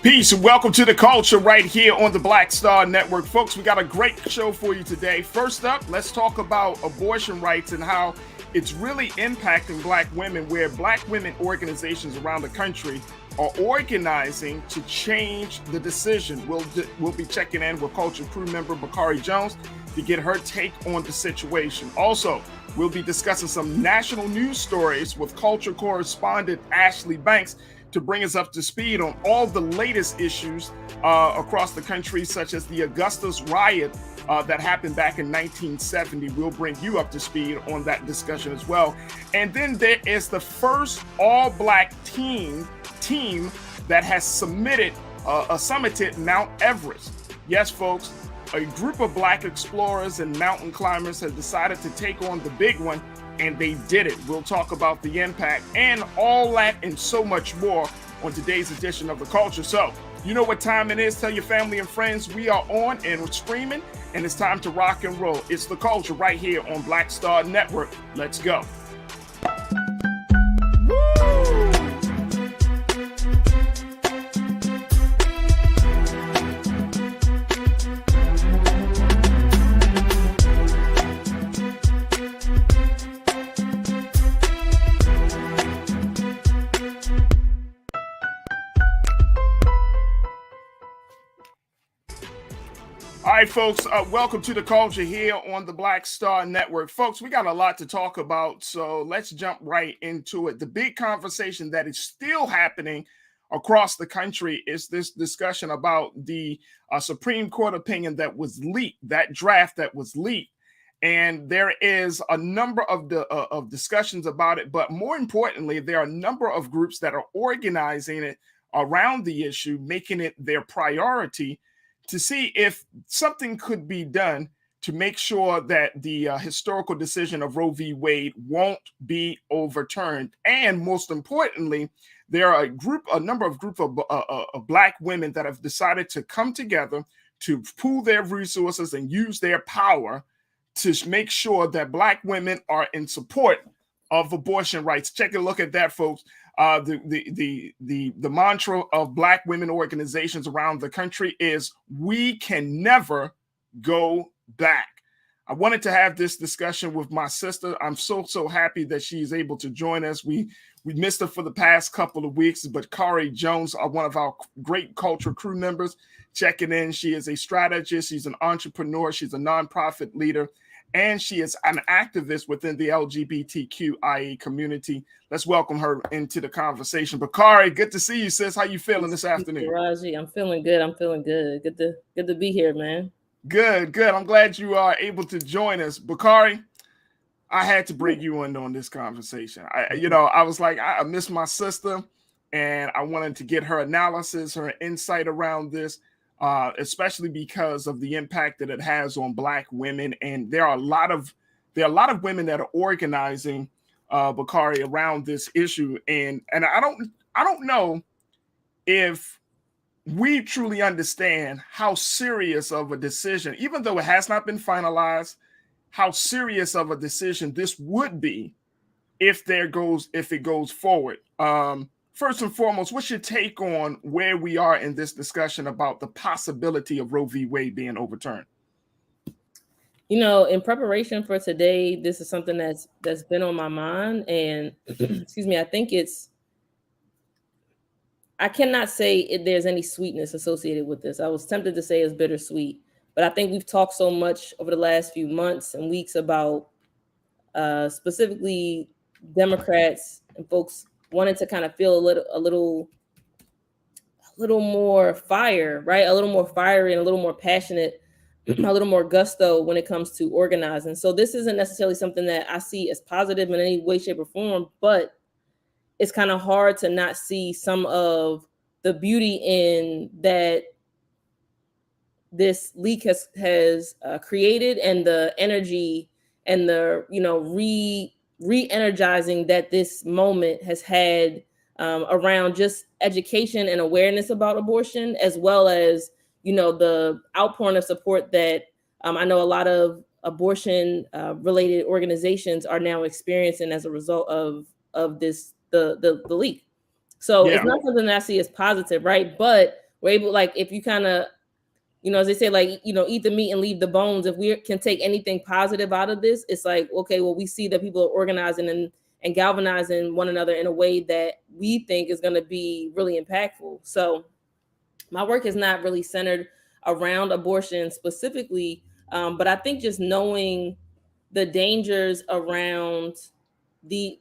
Peace and welcome to the culture right here on the Black Star Network. Folks, we got a great show for you today. First up, let's talk about abortion rights and how it's really impacting Black women, where Black women organizations around the country are organizing to change the decision. We'll be checking in with Culture crew member Farajii Jones to get her take on the situation. Also, we'll be discussing some national news stories with Culture correspondent Ashley Banks to bring us up to speed on all the latest issues across the country, such as the Augustus riot that happened back in 1970. We'll bring you up to speed on that discussion as well. And then there is the first all-Black team that has summited Mount Everest. Yes, folks, a group of Black explorers and mountain climbers have decided to take on the big one, and they did it. We'll talk about the impact and all that and so much more on today's edition of The Culture. So, you know what time it is. Tell your family and friends we are on and we're streaming, and it's time to rock and roll. It's The Culture right here on Black Star Network. Let's go. All right, folks, welcome to The Culture here on the Black Star Network. Folks, we got a lot to talk about, so let's jump right into it. The big conversation that is still happening across the country is this discussion about the Supreme Court opinion that was leaked, that draft that was leaked. And there is a number of discussions about it, but more importantly, there are a number of groups that are organizing it around the issue, making it their priority to see if something could be done to make sure that the historical decision of Roe v. Wade won't be overturned. And most importantly, there are a number of Black women that have decided to come together to pool their resources and use their power to make sure that Black women are in support of abortion rights. Take a look at that, folks. The mantra of Black women organizations around the country is "We can never go back." I wanted to have this discussion with my sister. I'm so happy that she's able to join us. We missed her for the past couple of weeks, but Farajii Jones, one of our great Culture crew members, checking in. She is a strategist. She's an entrepreneur. She's a nonprofit leader. And she is an activist within the LGBTQIA community. Let's welcome her into the conversation. Farajii, good to see you, sis. How you feeling this afternoon? Farajii, I'm feeling good. Good to be here, man. Good. I'm glad you are able to join us. Farajii, I had to bring you in on this conversation. I was like, I miss my sister, and I wanted to get her analysis, her insight around this. Especially because of the impact that it has on Black women, and there are a lot of women that are organizing, Farajii, around this issue, and I don't know if we truly understand how serious of a decision, even though it has not been finalized, how serious of a decision this would be if it goes forward. First and foremost, what's your take on where we are in this discussion about the possibility of Roe v. Wade being overturned? In preparation for today, this is something that's been on my mind, and excuse me, I think I cannot say there's any sweetness associated with this. I was tempted to say it's bittersweet, but I think we've talked so much over the last few months and weeks about specifically Democrats and folks wanted to kind of feel a little more fire, right? A little more fiery and a little more passionate, a little more gusto when it comes to organizing. So this isn't necessarily something that I see as positive in any way, shape, or form, but it's kind of hard to not see some of the beauty in that this leak has created, and the energy and the re-energizing that this moment has had around just education and awareness about abortion, as well as the outpouring of support that I know a lot of abortion related organizations are now experiencing as a result of this the leak. So it's not something that I see as positive, right? But we're able, like, if you kind of, as they say, like, eat the meat and leave the bones. If we can take anything positive out of this, it's like, okay, well, we see that people are organizing and galvanizing one another in a way that we think is going to be really impactful. So my work is not really centered around abortion specifically, but I think just knowing the dangers around the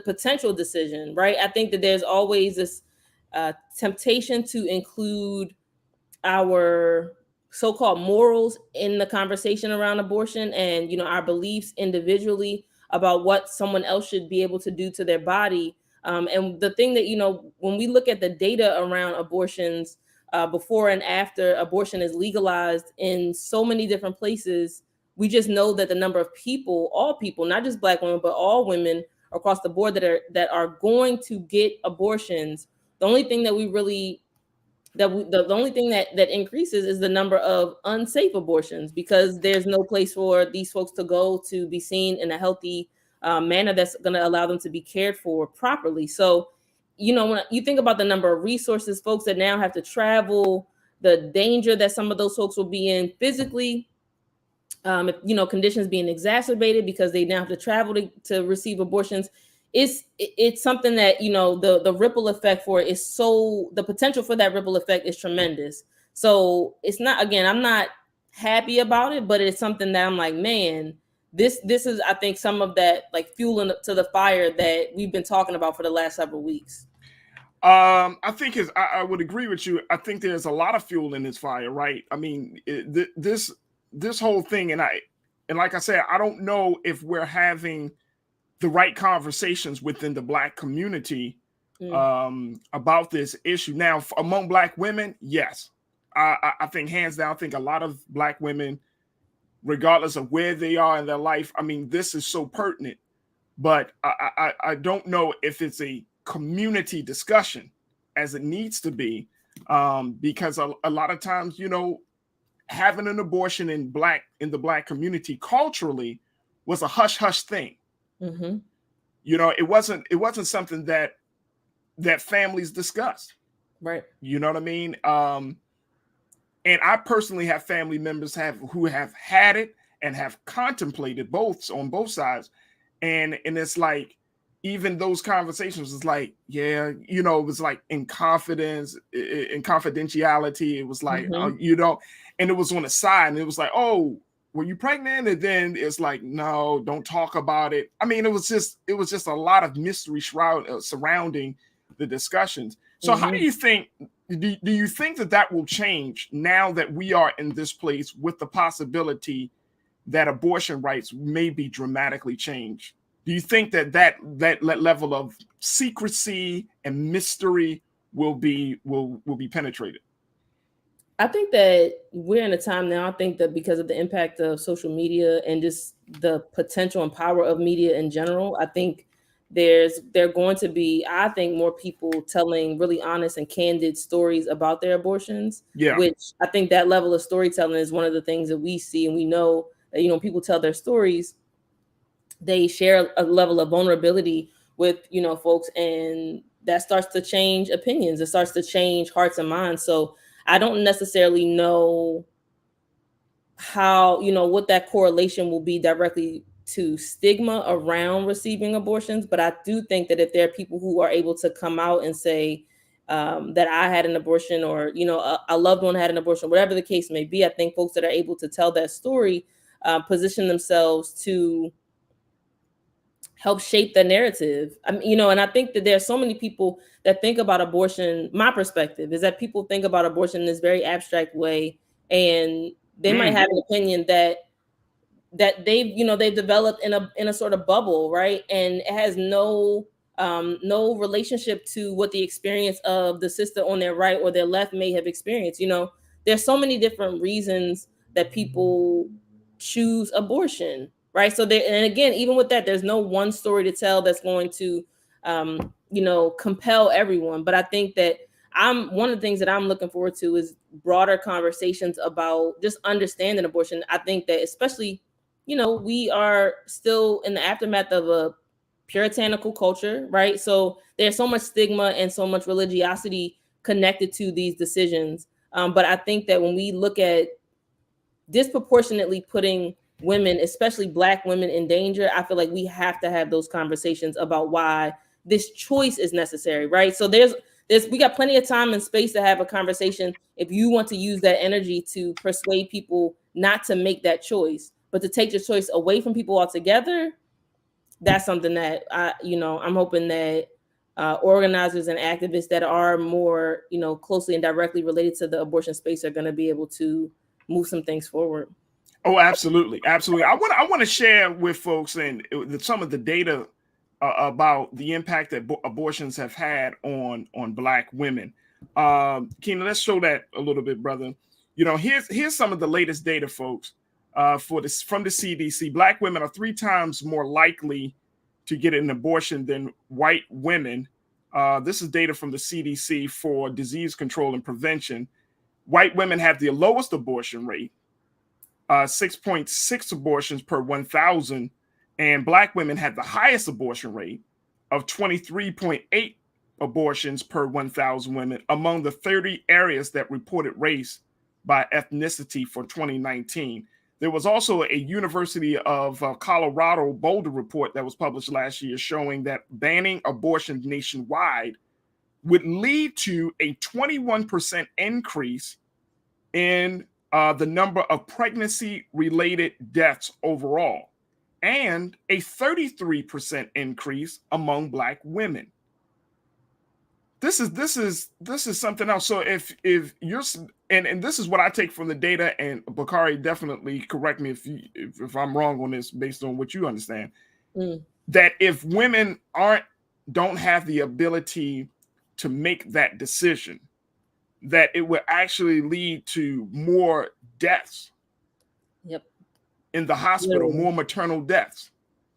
potential decision, right? I think that there's always this temptation to include our so-called morals in the conversation around abortion, and our beliefs individually about what someone else should be able to do to their body. And the thing that, when we look at the data around abortions, before and after abortion is legalized in so many different places, we just know that the number of people, all people, not just Black women, but all women across the board that are going to get abortions, the only thing that we really the only thing that increases is the number of unsafe abortions, because there's no place for these folks to go to be seen in a healthy manner that's going to allow them to be cared for properly. So, when you think about the number of resources, folks that now have to travel, the danger that some of those folks will be in physically, if, conditions being exacerbated because they now have to travel to receive abortions, it's something that, the ripple effect for it is so, the potential for that ripple effect is tremendous. So it's not, again, I'm not happy about it, but it's something that I'm like, man, this is, I think, some of that, like, fuel to the fire that we've been talking about for the last several weeks. I think I would agree with you. I think there's a lot of fuel in this fire, right? I mean, this whole thing, and like I said, I don't know if we're having the right conversations within the Black community about this issue. Now, among Black women, yes, I think hands down, I think a lot of Black women, regardless of where they are in their life, I mean, this is so pertinent. But I don't know if it's a community discussion as it needs to be, because a lot of times, having an abortion in the Black community culturally was a hush hush thing. Mm-hmm. It wasn't something that families discussed. Right. You know what I mean? And I personally have family members who have had it and have contemplated both on both sides. And it's like, even those conversations is like, yeah, it was like in confidence, in confidentiality. It was like, and it was on the side, and it was like, oh, were you pregnant? And then it's like, no, don't talk about it. I mean, it was just a lot of mystery surrounding the discussions. So how do you think, do you think that will change now that we are in this place with the possibility that abortion rights may be dramatically changed? Do you think that level of secrecy and mystery will be penetrated? I think that we're in a time now, I think that because of the impact of social media and just the potential and power of media in general, I think there are going to be, I think, more people telling really honest and candid stories about their abortions. Yeah. Which I think that level of storytelling is one of the things that we see, and we know that, people tell their stories, they share a level of vulnerability with, folks, and that starts to change opinions. It starts to change hearts and minds. So I don't necessarily know how, what that correlation will be directly to stigma around receiving abortions. But I do think that if there are people who are able to come out and say that I had an abortion, or, a loved one had an abortion, whatever the case may be, I think folks that are able to tell that story position themselves to help shape the narrative. And I think that there are so many people that think about abortion. My perspective is that people think about abortion in this very abstract way, and they might have an opinion that they've developed in a sort of bubble, right? And it has no relationship to what the experience of the sister on their right or their left may have experienced. There's so many different reasons that people choose abortion, right? So and again, even with that, there's no one story to tell that's going to compel everyone. But I think that one of the things that I'm looking forward to is broader conversations about just understanding abortion. I think that especially, we are still in the aftermath of a puritanical culture, right? So there's so much stigma and so much religiosity connected to these decisions. But I think that when we look at disproportionately putting women, especially Black women, in danger, I feel like we have to have those conversations about why this choice is necessary, right? So we got plenty of time and space to have a conversation if you want to use that energy to persuade people not to make that choice, but to take the choice away from people altogether. That's something that I'm hoping that organizers and activists that are more, closely and directly related to the abortion space are going to be able to move some things forward. Oh, absolutely, absolutely. I want to share with folks and some of the data about the impact that abortions have had on Black women. Keena, let's show that a little bit, brother. Here's some of the latest data, folks. For this from the CDC, Black women are 3 times more likely to get an abortion than white women. This is data from the CDC for disease control and prevention. White women have the lowest abortion rate, 6.6 abortions per 1,000, and Black women had the highest abortion rate of 23.8 abortions per 1,000 women among the 30 areas that reported race by ethnicity for 2019. There was also a University of Colorado Boulder report that was published last year showing that banning abortion nationwide would lead to a 21% increase in the number of pregnancy-related deaths overall, and a 33% increase among Black women. This is something else. So if you're and this is what I take from the data, and Bakari, definitely correct me if I'm wrong on this based on what you understand. That if women don't have the ability to make that decision, that it will actually lead to more deaths. Yep. In the hospital, literally. More maternal deaths.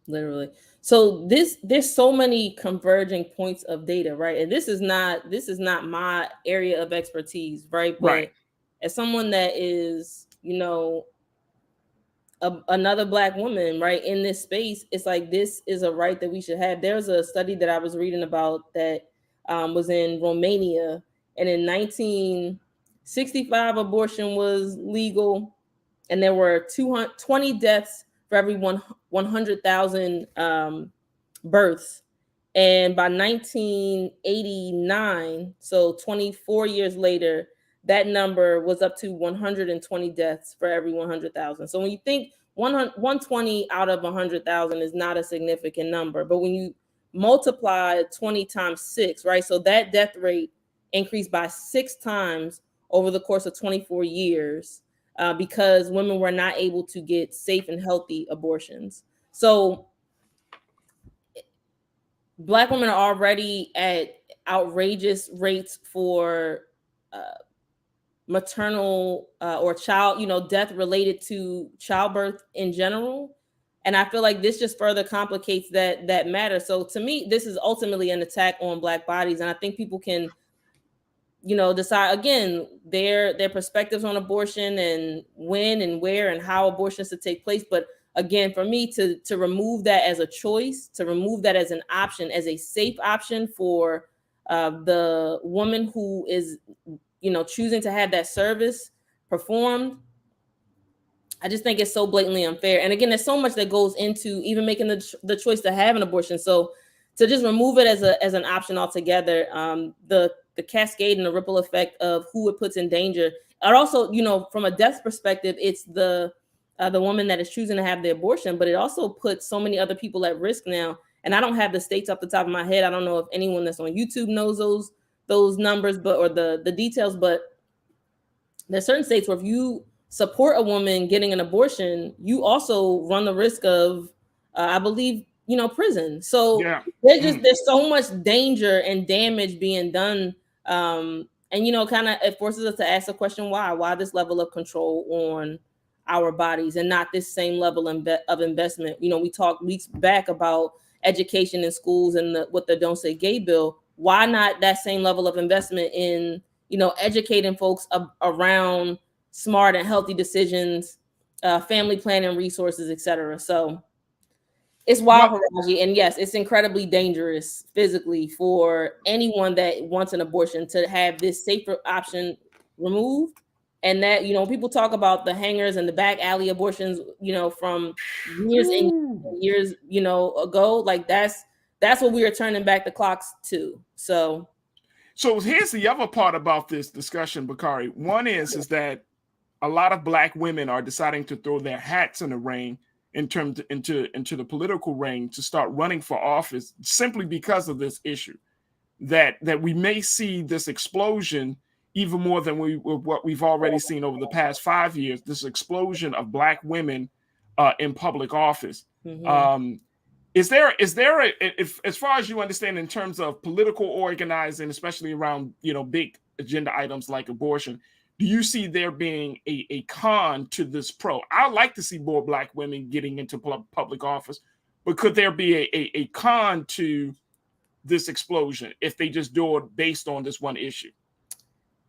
Literally. So there's so many converging points of data, right? And this is not my area of expertise, right? But right. As someone that is, another Black woman, right, in this space, it's like this is a right that we should have. There's a study that I was reading about that was in Romania, and in 1965 abortion was legal, and there were 220 deaths for every 100,000 births. And by 1989, so 24 years later, that number was up to 120 deaths for every 100,000. So when you think 120 out of 100,000 is not a significant number, but when you multiply 20 times 6, right? So that death rate increased by 6 times over the course of 24 years. Because women were not able to get safe and healthy abortions. So Black women are already at outrageous rates for maternal or child, death related to childbirth in general. And I feel like this just further complicates that matter. So to me, this is ultimately an attack on Black bodies. And I think people can decide again their perspectives on abortion and when and where and how abortions should take place. But again, for me to remove that as a choice, to remove that as an option, as a safe option for the woman who is, choosing to have that service performed, I just think it's so blatantly unfair. And again, there's so much that goes into even making the choice to have an abortion. So to just remove it as an option altogether, the cascade and the ripple effect of who it puts in danger. And also, from a death perspective, it's the woman that is choosing to have the abortion, but it also puts so many other people at risk now. And I don't have the states off the top of my head. I don't know if anyone that's on YouTube knows those numbers, or the details, but there's certain states where if you support a woman getting an abortion, you also run the risk of, I believe, prison. So yeah. There's so much danger and damage being done. And, kind of it forces us to ask the question, why this level of control on our bodies and not this same level of investment? We talked weeks back about education in schools and what the Don't Say Gay bill. Why not that same level of investment in, educating folks around smart and healthy decisions, family planning resources, et cetera. So It's Well, wild, Farajii, and yes, it's incredibly dangerous physically for anyone that wants an abortion to have this safer option removed. And that, people talk about the hangers and the back alley abortions, from years and whew. years, ago. Like that's what we are turning back the clocks to. So Here's the other part about this discussion, Bakari. One is that a lot of black women are deciding to throw their hats in the ring into the political ring to start running for office simply because of this issue. That we may see this explosion even more than what we've already seen over the past 5 years. This explosion of black women in public office. mhm. Is there if, as far as you understand, in terms of political organizing, especially around big agenda items like abortion, do you see there being a con to this pro? I like to see more black women getting into public office, but could there be a con to this explosion if they just do it based on this one issue?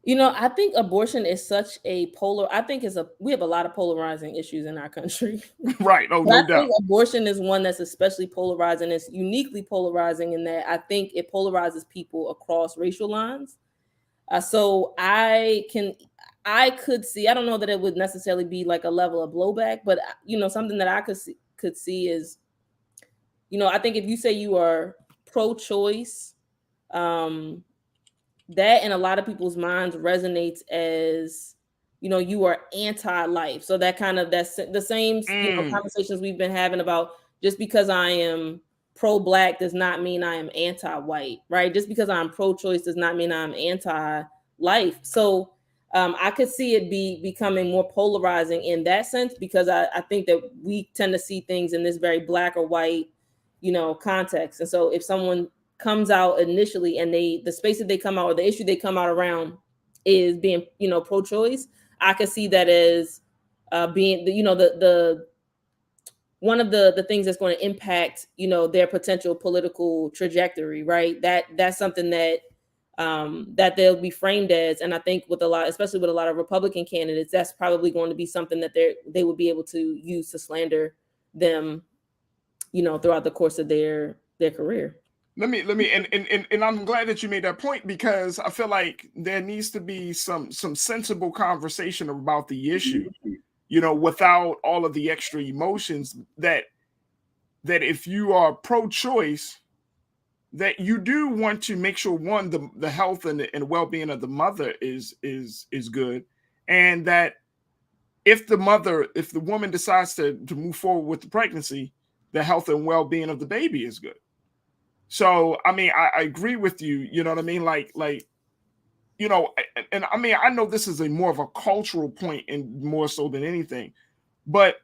I think abortion is such a I think we have a lot of polarizing issues in our country. Right. Oh, But no I think doubt. abortion is one that's especially polarizing. It's uniquely polarizing in that I think it polarizes people across racial lines. So I could see. I don't know that it would necessarily be like a level of blowback, but something that I could see is, I think if you say you are pro-choice, that in a lot of people's minds resonates as you are anti-life. So that's the same Mm, conversations we've been having about, just because I am pro-black does not mean I am anti-white, right? Just because I'm pro-choice does not mean I'm anti-life. So I could see it becoming more polarizing in that sense, because I think that we tend to see things in this very black or white context. And so if someone comes out initially and the space that they come out, or the issue they come out around, is being pro-choice, I could see that as being the one of the things that's going to impact their potential political trajectory, right? That's something that that they'll be framed as. And I think especially with a lot of Republican candidates, that's probably going to be something that they would be able to use to slander them throughout the course of their career. let me and I'm glad that you made that point, because I feel like there needs to be some sensible conversation about the issue, without all of the extra emotions, that if you are pro-choice, that you do want to make sure, one, the health and the well-being of the mother is good, and that if the woman decides to move forward with the pregnancy, the health and well-being of the baby is good. So I mean, I agree with you. You know what I mean? And I mean, I know this is a more of a cultural point, and more so than anything. But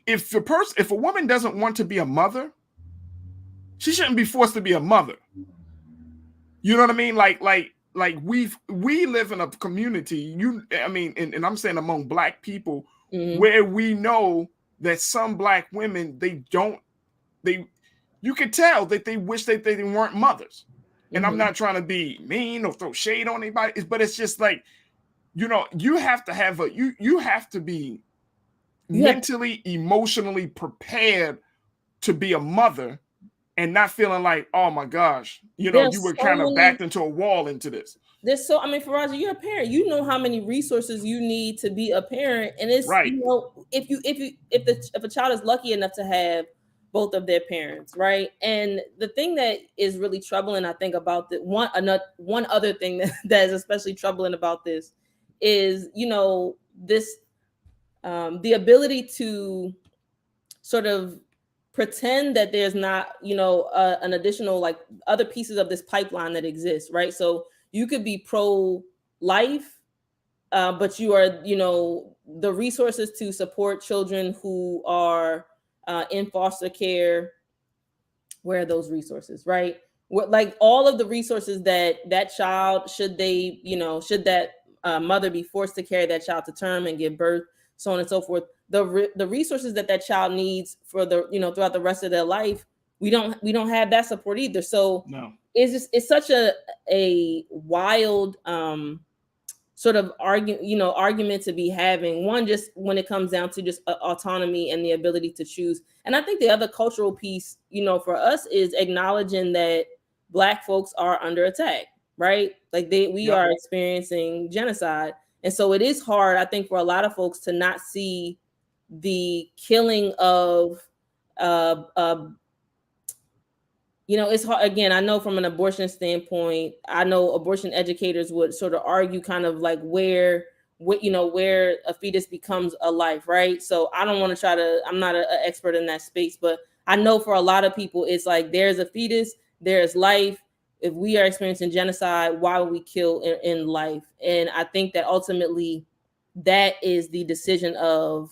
if a woman doesn't want to be a mother, she shouldn't be forced to be a mother. You know what I mean? We live in a community. I mean, and I'm saying among black people, Mhm. where we know that some black women, you could tell that they wish that they weren't mothers. And I'm Mhm. not trying to be mean or throw shade on anybody, but it's just like, you have to have you have to be You have mentally, emotionally prepared to be a mother, and not feeling like, oh my gosh, you there's were so kind of many backed into a wall into this. I mean, Farajii, you're a parent. You know how many resources you need to be a parent, and it's Right. if a child is lucky enough to have both of their parents, right? And the thing that is really troubling, I think, about the one other thing that is especially troubling about this is this the ability to sort of pretend that there's not an additional, like, other pieces of this pipeline that exists, right? So you could be pro life, but you are the resources to support children who are in foster care. Where are those resources, right? Like, all of the resources that child, should that mother be forced to carry that child to term and give birth, so on and so forth, the resources that child needs for throughout the rest of their life, we don't have that support either. So No. it's such a wild sort of argument to be having. One, just when it comes down to just autonomy and the ability to choose. And I think the other cultural piece, for us is acknowledging that Black folks are under attack, right? Like we are experiencing genocide. And so it is hard, I think, for a lot of folks to not see the killing of it's hard. Again, I know from an abortion standpoint, I know abortion educators would sort of argue kind of like where a fetus becomes a life, right? So I don't want to I'm not an expert in that space, but I know for a lot of people, it's like there's a fetus, there's life. If we are experiencing genocide, why would we kill in life? And I think that ultimately that is the decision of,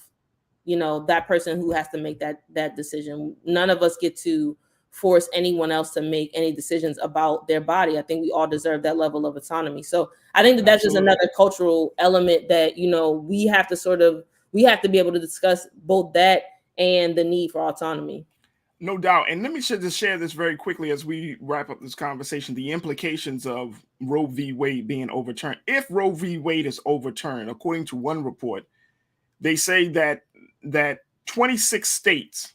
that person who has to make that decision. None of us get to force anyone else to make any decisions about their body. I think we all deserve that level of autonomy. So I think that's just another cultural element that, we have to be able to discuss both that and the need for autonomy. No doubt. And let me just share this very quickly as we wrap up this conversation, the implications of Roe v. Wade being overturned. If Roe v. Wade is overturned, according to one report, they say that 26 states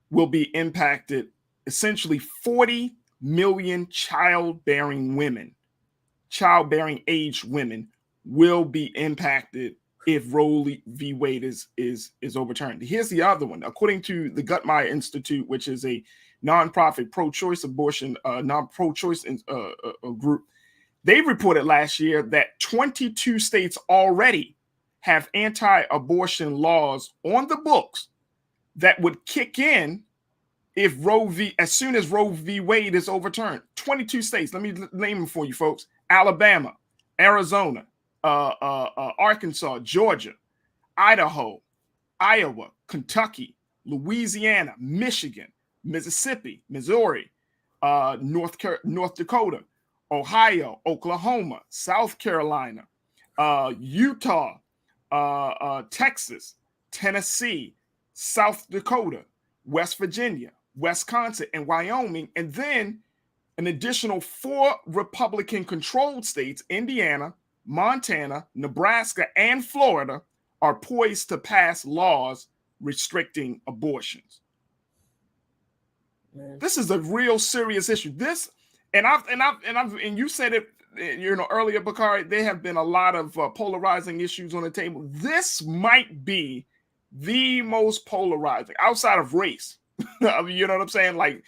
will be impacted. Essentially 40 million childbearing age women will be impacted if Roe v. Wade is overturned. Here's the other one. According to the Guttmeyer Institute, which is a nonprofit pro-choice abortion, pro-choice group, they reported last year that 22 states already have anti-abortion laws on the books that would kick in as soon as Roe v. Wade is overturned. 22 states. Let me name them for you, folks. Alabama, Arizona, Arkansas, Georgia, Idaho, Iowa, Kentucky, Louisiana, Michigan, Mississippi, Missouri, North Dakota, Ohio, Oklahoma, South Carolina, Utah, Texas, Tennessee, South Dakota, West Virginia, Wisconsin, and Wyoming, and then an additional 4 Republican-controlled states, Indiana, Montana, Nebraska, and Florida, are poised to pass laws restricting abortions. Man. This is a real serious issue. And you said it, earlier, Bakari. There have been a lot of polarizing issues on the table. This might be the most polarizing outside of race. You know what I'm saying? Like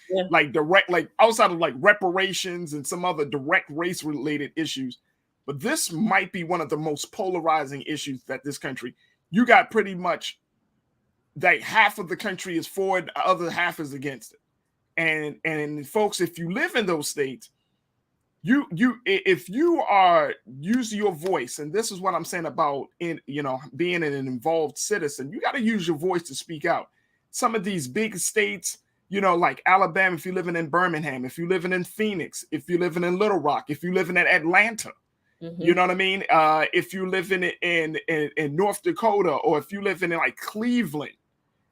direct, like outside of like reparations and some other direct race related issues. But this might be one of the most polarizing issues that this country, you got pretty much like half of the country is for it, the other half is against it. And folks, if you live in those states, if you are use your voice, and this is what I'm saying about being an involved citizen, you got to use your voice to speak out. Some of these big states, like Alabama, if you're living in Birmingham, if you're living in Phoenix, if you're living in Little Rock, if you're living in Atlanta, you know what I mean? If you're living in North Dakota, or if you're living in like Cleveland,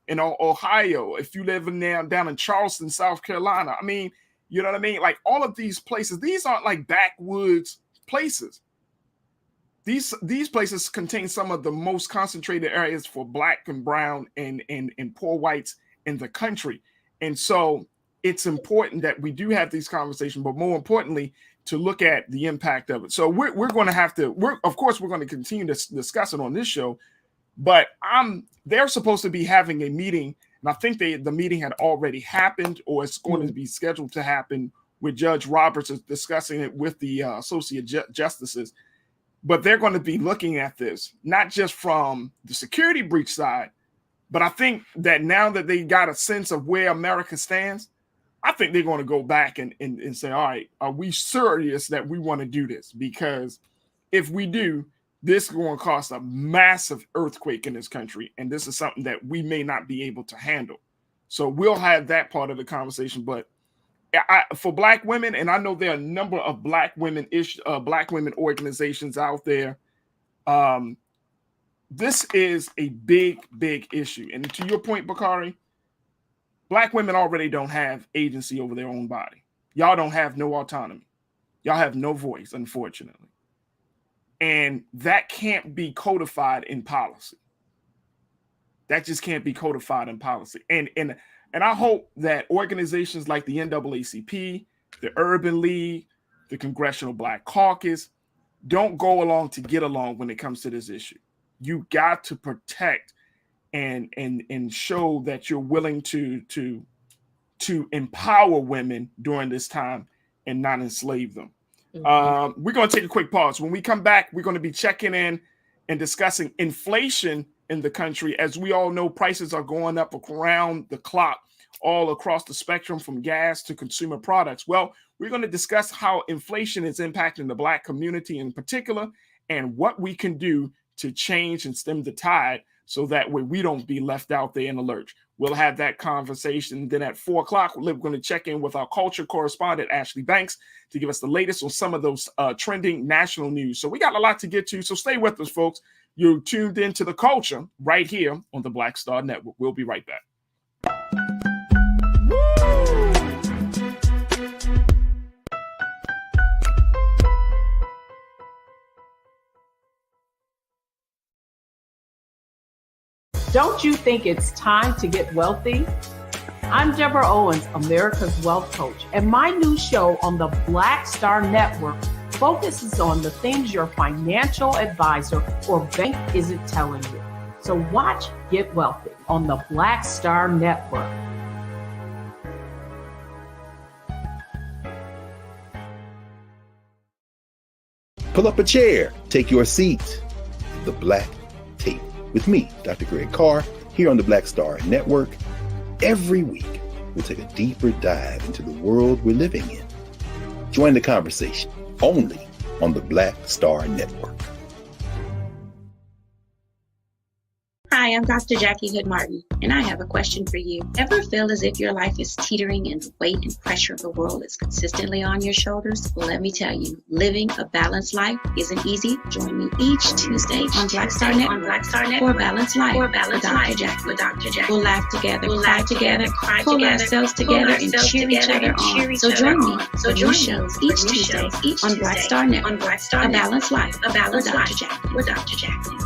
in Ohio, if you live down in Charleston, South Carolina, I mean, you know what I mean? Like all of these places, these aren't like backwoods places. These places contain some of the most concentrated areas for Black and brown and poor whites in the country. And so it's important that we do have these conversations, but more importantly, to look at the impact of it. So we're going to have to, of course, we're going to continue to discuss it on this show, but they're supposed to be having a meeting, and I think the meeting had already happened, or it's going to be scheduled to happen, with Judge Roberts is discussing it with the associate justices. But they're going to be looking at this, not just from the security breach side, but I think that now that they got a sense of where America stands, I think they're going to go back and say, all right, are we serious that we want to do this? Because if we do, this is going to cause a massive earthquake in this country. And this is something that we may not be able to handle. So we'll have that part of the conversation. But for Black women, and I know there are a number of Black women organizations out there, this is a big, big issue. And to your point, Bakari, Black women already don't have agency over their own body. Y'all don't have no autonomy. Y'all have no voice, unfortunately. And that can't be codified in policy. That just can't be codified in policy. And I hope that organizations like the NAACP, the Urban League, the Congressional Black Caucus don't go along to get along when it comes to this issue. You got to protect and show that you're willing to empower women during this time and not enslave them. Mm-hmm. We're going to take a quick pause. When we come back, we're going to be checking in and discussing inflation in the country. As we all know, prices are going up around the clock, all across the spectrum from gas to consumer products. Well, we're going to discuss how inflation is impacting the Black community in particular and what we can do to change and stem the tide so that way we don't be left out there in the lurch. We'll have that conversation. Then at 4 o'clock, we're going to check in with our culture correspondent, Ashley Banks, to give us the latest on some of those trending national news. So we got a lot to get to. So stay with us, folks. You're tuned into the culture right here on the Black Star Network. We'll be right back. Don't you think it's time to get wealthy? I'm Deborah Owens, America's Wealth Coach, and my new show on the Black Star Network focuses on the things your financial advisor or bank isn't telling you. So watch Get Wealthy on the Black Star Network. Pull up a chair, take your seat. The Black Tape with me, Dr. Greg Carr, here on the Black Star Network. Every week, we'll take a deeper dive into the world we're living in. Join the conversation only on the Black Star Network. Hi, I'm Dr. Jackie Hood-Martin, and I have a question for you. Ever feel as if your life is teetering and the weight and pressure of the world is consistently on your shoulders? Well, let me tell you, living a balanced life isn't easy. Join me each Tuesday on Black Star Network for a Balanced Life with Dr. Jackie. We'll laugh together, cry together, pull ourselves together, and cheer each other on. So join me for new shows each Tuesday on Black Star Network. A Balanced Life with Dr. Jackie.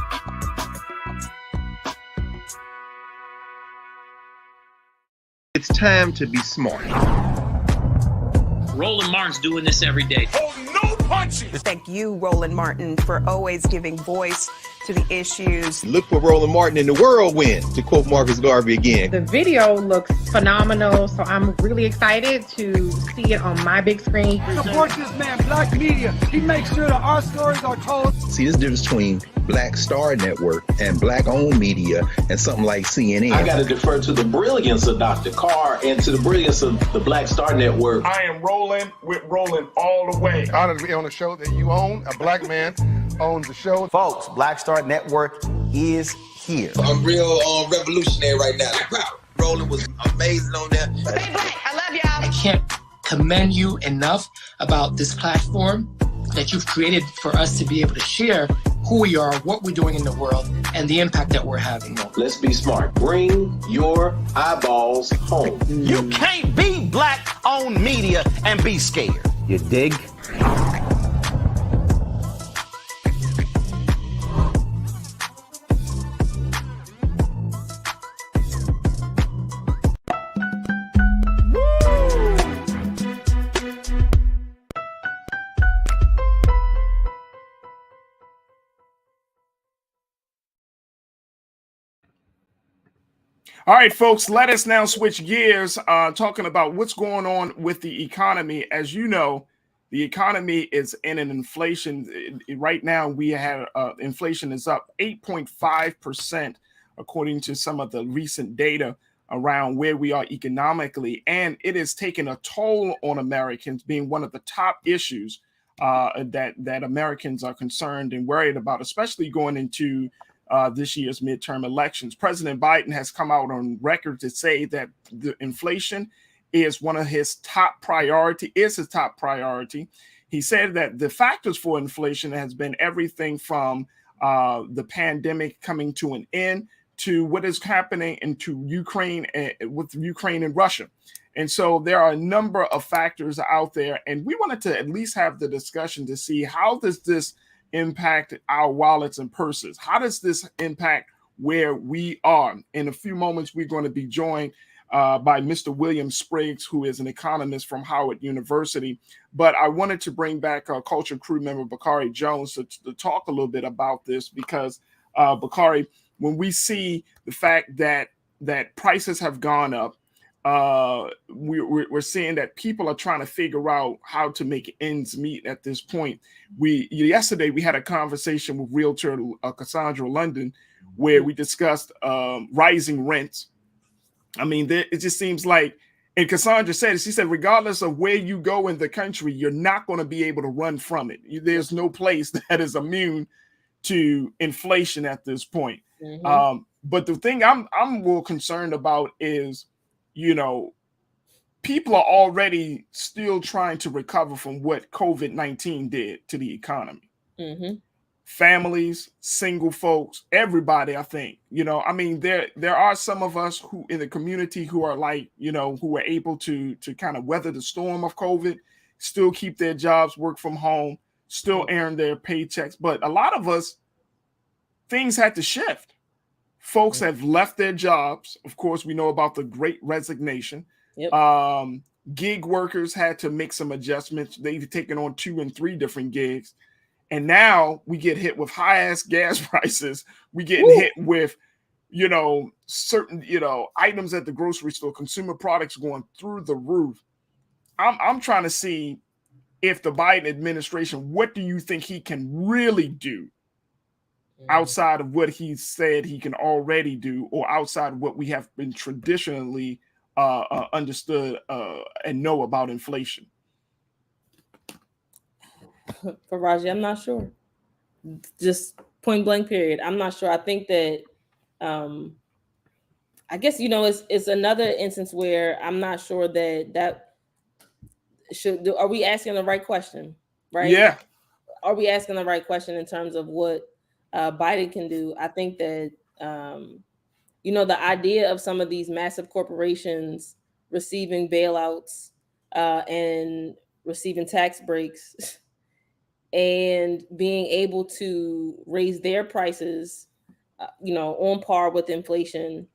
It's time to be smart. Roland Martin's doing this every day. Oh, no punches! Thank you, Roland Martin, for always giving voice to the issues. Look for Roland Martin in the whirlwind, to quote Marcus Garvey again. The video looks phenomenal, so I'm really excited to see it on my big screen. Support this man, Black Media. He makes sure that our stories are told. See, this difference between Black Star Network and Black-owned media and something like CNN. I got to defer to the brilliance of Dr. Carr and to the brilliance of the Black Star Network. I am rolling with Roland all the way. Honored to be on a show that you own. A black man owns the show. Folks, Black Star Network is here. I'm real revolutionary right now. Roland was amazing on there. Hey, Black, I love y'all. I can't commend you enough about this platform that you've created for us to be able to share who we are, what we're doing in the world, and the impact that we're having. Let's be smart. Bring your eyeballs home. You can't be Black-owned media and be scared. You dig? All right, folks, let us now switch gears, talking about what's going on with the economy. As you know, the economy is in an inflation. Right now, we have inflation is up 8.5%, according to some of the recent data around where we are economically. And it is taking a toll on Americans, being one of the top issues that Americans are concerned and worried about, especially going into this year's midterm elections. President Biden has come out on record to say that the inflation is one of his top priority. He said that the factors for inflation has been everything from the pandemic coming to an end to what is happening into Ukraine with Ukraine and Russia. And so there are a number of factors out there, and we wanted to at least have the discussion to see how does this impact our wallets and purses? How does this impact where we are? In a few moments, we're going to be joined by Mr. William Spriggs, who is an economist from Howard University. But I wanted to bring back Culture Crew member Bakari Jones to talk a little bit about this, because Bakari, when we see the fact that prices have gone up, we're seeing that people are trying to figure out how to make ends meet at this point. Yesterday we had a conversation with realtor Cassandra London, where we discussed rising rents. I mean, it just seems like, and Cassandra said, she said, regardless of where you go in the country, you're not going to be able to run from it. There's no place that is immune to inflation at this point. Mm-hmm. But the thing I'm more concerned about is, people are already still trying to recover from what COVID-19 did to the economy. Mm-hmm. Families, single folks, everybody, I think, I mean, there are some of us who in the community who are like, who are able to kind of weather the storm of COVID, still keep their jobs, work from home, still earn their paychecks. But a lot of us, things had to shift. Folks have left their jobs. Of course, we know about the Great Resignation. Yep. Gig workers had to make some adjustments. They've taken on 2 and 3 different gigs. And now we get hit with high-ass gas prices. We get hit with, certain, items at the grocery store, consumer products going through the roof. I'm trying to see if the Biden administration, what do you think he can really do outside of what he said he can already do, or outside of what we have been traditionally understood and know about inflation? Farajii, I'm not sure. Just point blank period. I'm not sure. I think that I guess it's another instance where I'm not sure that are we asking the right question, right? Yeah. Are we asking the right question in terms of what Biden can do? I think that the idea of some of these massive corporations receiving bailouts and receiving tax breaks and being able to raise their prices, on par with inflation,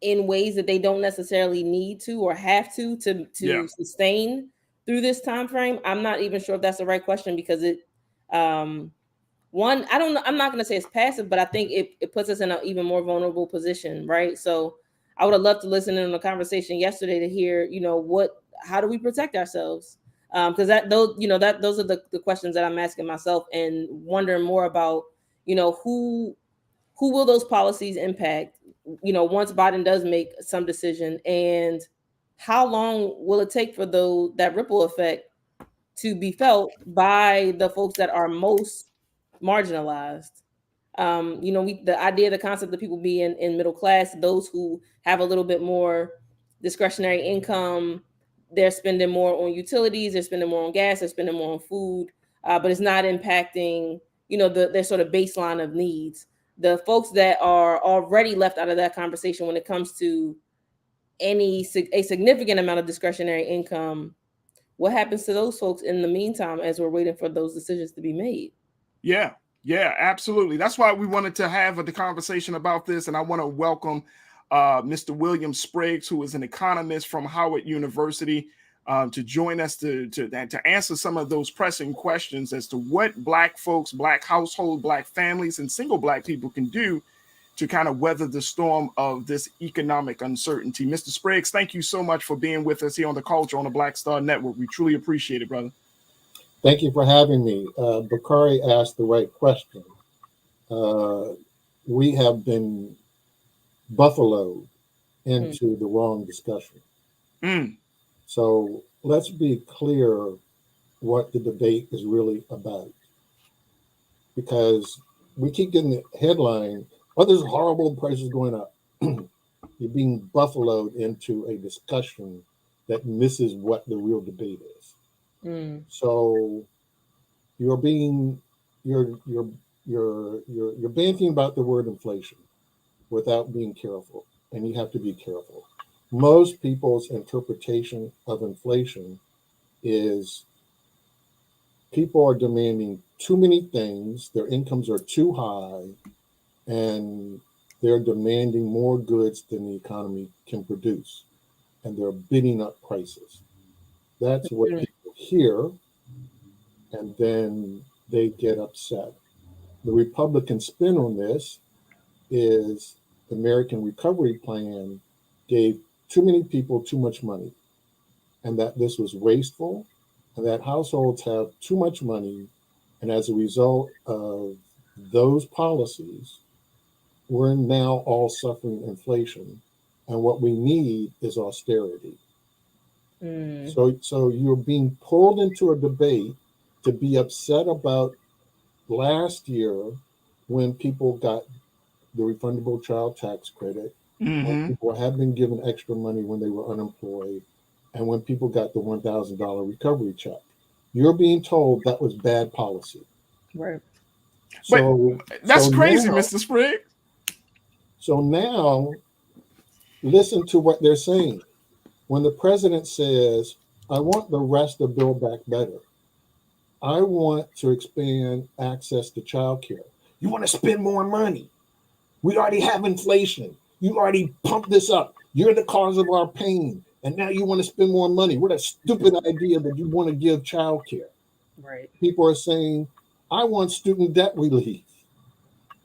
in ways that they don't necessarily need to or have to sustain through this time frame. I'm not even sure if that's the right question, because it, one, I don't know. I'm not going to say it's passive, but I think it puts us in an even more vulnerable position, right? So I would have loved to listen in on the conversation yesterday to hear, how do we protect ourselves? Because those are the questions that I'm asking myself, and wondering more about, who will those policies impact, once Biden does make some decision, and how long will it take for that ripple effect to be felt by the folks that are most marginalized? The idea, the concept of people being in middle class, those who have a little bit more discretionary income, they're spending more on utilities, they're spending more on gas, they're spending more on food, but it's not impacting, their sort of baseline of needs. The folks that are already left out of that conversation when it comes to a significant amount of discretionary income, what happens to those folks in the meantime as we're waiting for those decisions to be made? Yeah, absolutely. That's why we wanted to have the conversation about this. And I want to welcome Mr. William Spriggs, who is an economist from Howard University, to join us to answer some of those pressing questions as to what Black folks, Black households, Black families, and single Black people can do to kind of weather the storm of this economic uncertainty. Mr. Spriggs, thank you so much for being with us here on the Culture on the Black Star Network. We truly appreciate it, brother. Thank you for having me. Bakari asked the right question. We have been buffaloed into the wrong discussion. So let's be clear what the debate is really about. Because we keep getting the headline, there's horrible prices going up. You're being buffaloed into a discussion that misses what the real debate is. So you're banting about the word inflation without being careful, and you have to be careful. Most people's interpretation of inflation is people are demanding too many things, their incomes are too high, and they're demanding more goods than the economy can produce, and they're bidding up prices. That's what people hear, and then they get upset. The Republican spin on this is the American Recovery Plan gave too many people too much money, and that this was wasteful, and that households have too much money, and as a result of those policies, we're now all suffering inflation, and what we need is austerity. So you're being pulled into a debate to be upset about last year when people got the refundable child tax credit, when people have been given extra money when they were unemployed, and when people got the $1,000 recovery check. You're being told that was bad policy. Right. So that's crazy, now, Mr. Sprigg. So now, listen to what they're saying. When the president says, I want the rest of Build Back Better, I want to expand access to childcare. You want to spend more money. We already have inflation. You already pumped this up. You're the cause of our pain. And now you want to spend more money. What a stupid idea that you want to give childcare. Right. People are saying, I want student debt relief.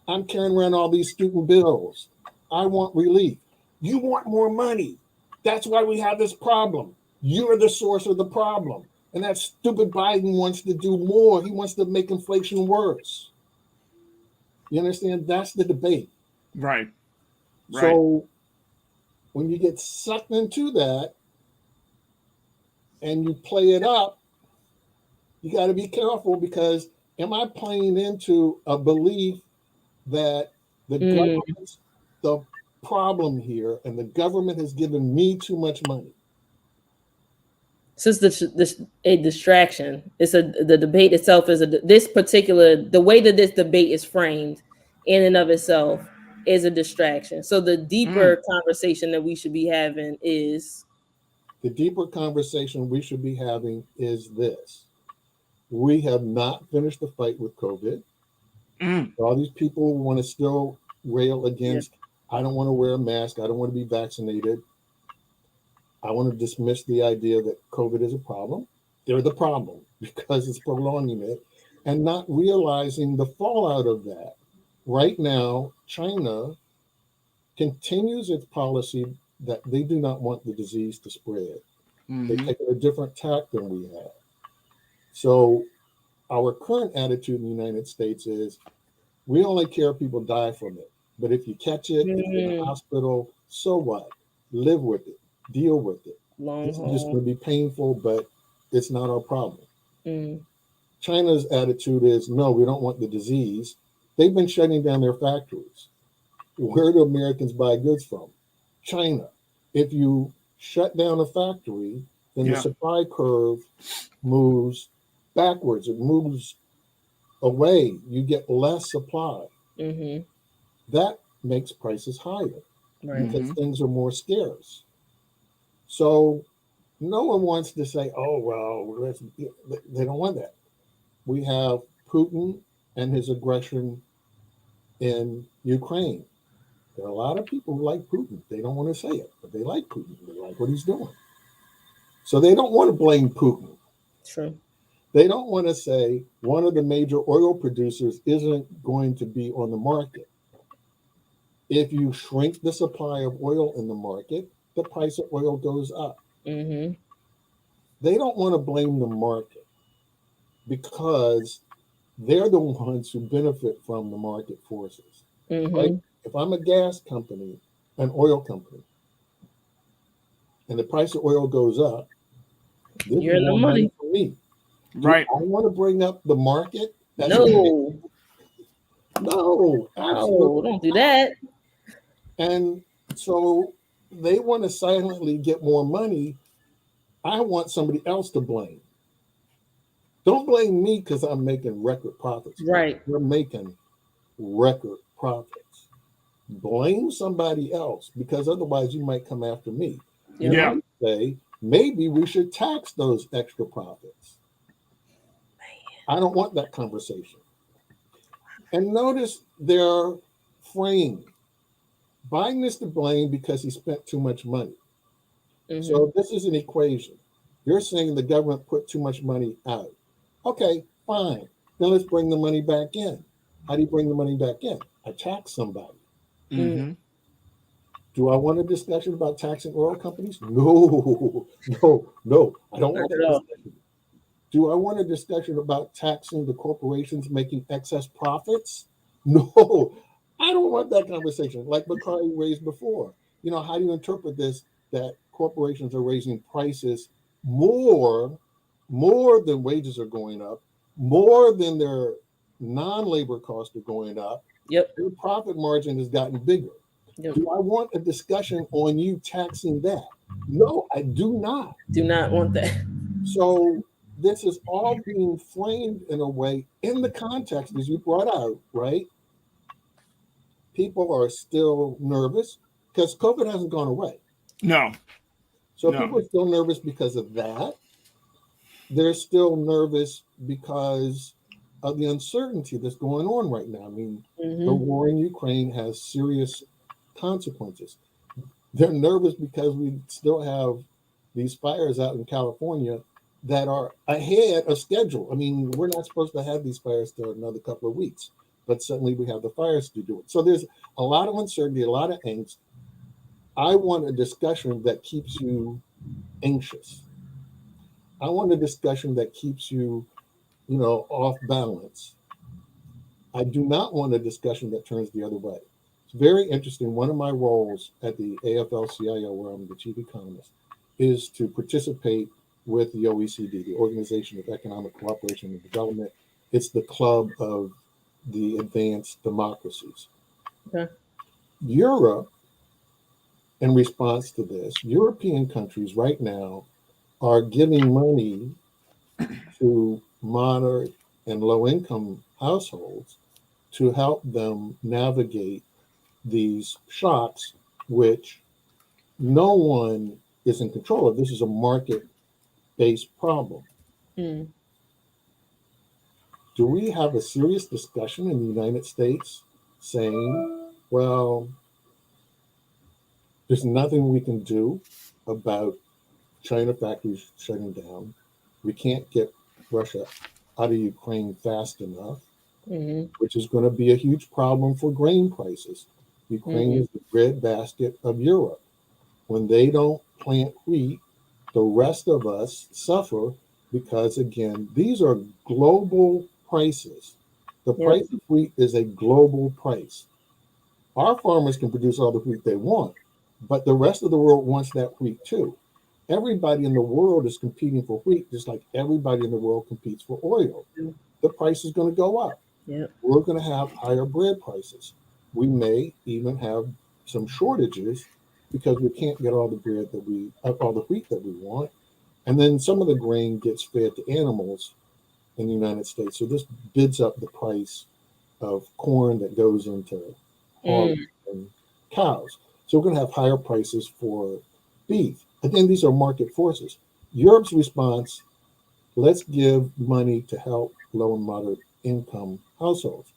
I'm carrying around all these student bills. I want relief. You want more money. That's why we have this problem. You're the source of the problem. And that stupid Biden wants to do more. He wants to make inflation worse. You understand? That's the debate. Right. So when you get sucked into that and you play it up, you got to be careful, because am I playing into a belief that the government's the problem here and the government has given me too much money? Since this a distraction, the debate itself is the way that this debate is framed in and of itself is a distraction. So the deeper conversation that we should be having is this: we have not finished the fight with COVID. All these people want to still rail against, I don't want to wear a mask, I don't want to be vaccinated. I want to dismiss the idea that COVID is a problem. They're the problem because it's prolonging it, and not realizing the fallout of that. Right now, China continues its policy that they do not want the disease to spread. They take a different tack than we have. So our current attitude in the United States is, we only care if people die from it. But if you catch it, if you're in the hospital, so what? Live with it. Deal with it. This is just going to be painful, but it's not our problem. China's attitude is, no, we don't want the disease. They've been shutting down their factories. Where do Americans buy goods from? China. If you shut down a factory, then the supply curve moves backwards. It moves away. You get less supply. That makes prices higher because things are more scarce. So no one wants to say, oh, well, they don't want that. We have Putin and his aggression in Ukraine. There are a lot of people who like Putin. They don't want to say it, but they like Putin. They like what he's doing. So they don't want to blame Putin. True. They don't want to say one of the major oil producers isn't going to be on the market. If you shrink the supply of oil in the market, the price of oil goes up. They don't want to blame the market because they're the ones who benefit from the market forces. Right? If I'm a gas company, an oil company, and the price of oil goes up, you're in the money for me. Right. I want to bring up the market. No, absolutely. Don't do that. And so they want to silently get more money. I want somebody else to blame. Don't blame me because I'm making record profits. Right. You're making record profits. Blame somebody else, because otherwise you might come after me. You might say, maybe we should tax those extra profits. I don't want that conversation. And notice their frame. Biden is to blame because he spent too much money. So this is an equation. You're saying the government put too much money out. Okay, fine. Now let's bring the money back in. How do you bring the money back in? I tax somebody. Do I want a discussion about taxing oil companies? No. I don't want that discussion. Do I want a discussion about taxing the corporations making excess profits? No, I don't want that conversation. Like Bakari raised before. How do you interpret this, that corporations are raising prices more than wages are going up, more than their non-labor costs are going up? Yep. Their profit margin has gotten bigger. Yep. Do I want a discussion on you taxing that? No, I do not. Do not want that. So this is all being framed in a way in the context, as you brought out, right? People are still nervous because COVID hasn't gone away. No. So people are still nervous because of that. They're still nervous because of the uncertainty that's going on right now. I mean, the war in Ukraine has serious consequences. They're nervous because we still have these fires out in California that are ahead of schedule. I mean, we're not supposed to have these fires till another couple of weeks, but suddenly we have the fires to do it. So there's a lot of uncertainty, a lot of angst. I want a discussion that keeps you anxious. I want a discussion that keeps you, off balance. I do not want a discussion that turns the other way. It's very interesting. One of my roles at the AFL-CIO, where I'm the chief economist, is to participate with the OECD, the Organization of Economic Cooperation and Development. It's the club of the advanced democracies. Okay. Europe, in response to this, European countries right now are giving money to moderate and low-income households to help them navigate these shocks, which no one is in control of. This is a market-based problem. Do we have a serious discussion in the United States saying, well, there's nothing we can do about China factories shutting down. We can't get Russia out of Ukraine fast enough, which is going to be a huge problem for grain prices. Ukraine is the breadbasket of Europe. When they don't plant wheat, the rest of us suffer because, again, these are global prices. The price of wheat is a global price. Our farmers can produce all the wheat they want, but the rest of the world wants that wheat too. Everybody in the world is competing for wheat, just like everybody in the world competes for oil. The price is going to go up. We're going to have higher bread prices. We may even have some shortages because we can't get all the bread all the wheat that we want. And then some of the grain gets fed to animals in the United States. So this bids up the price of corn that goes into hogs and cows. So we're going to have higher prices for beef. Again, these are market forces. Europe's response, let's give money to help low and moderate income households.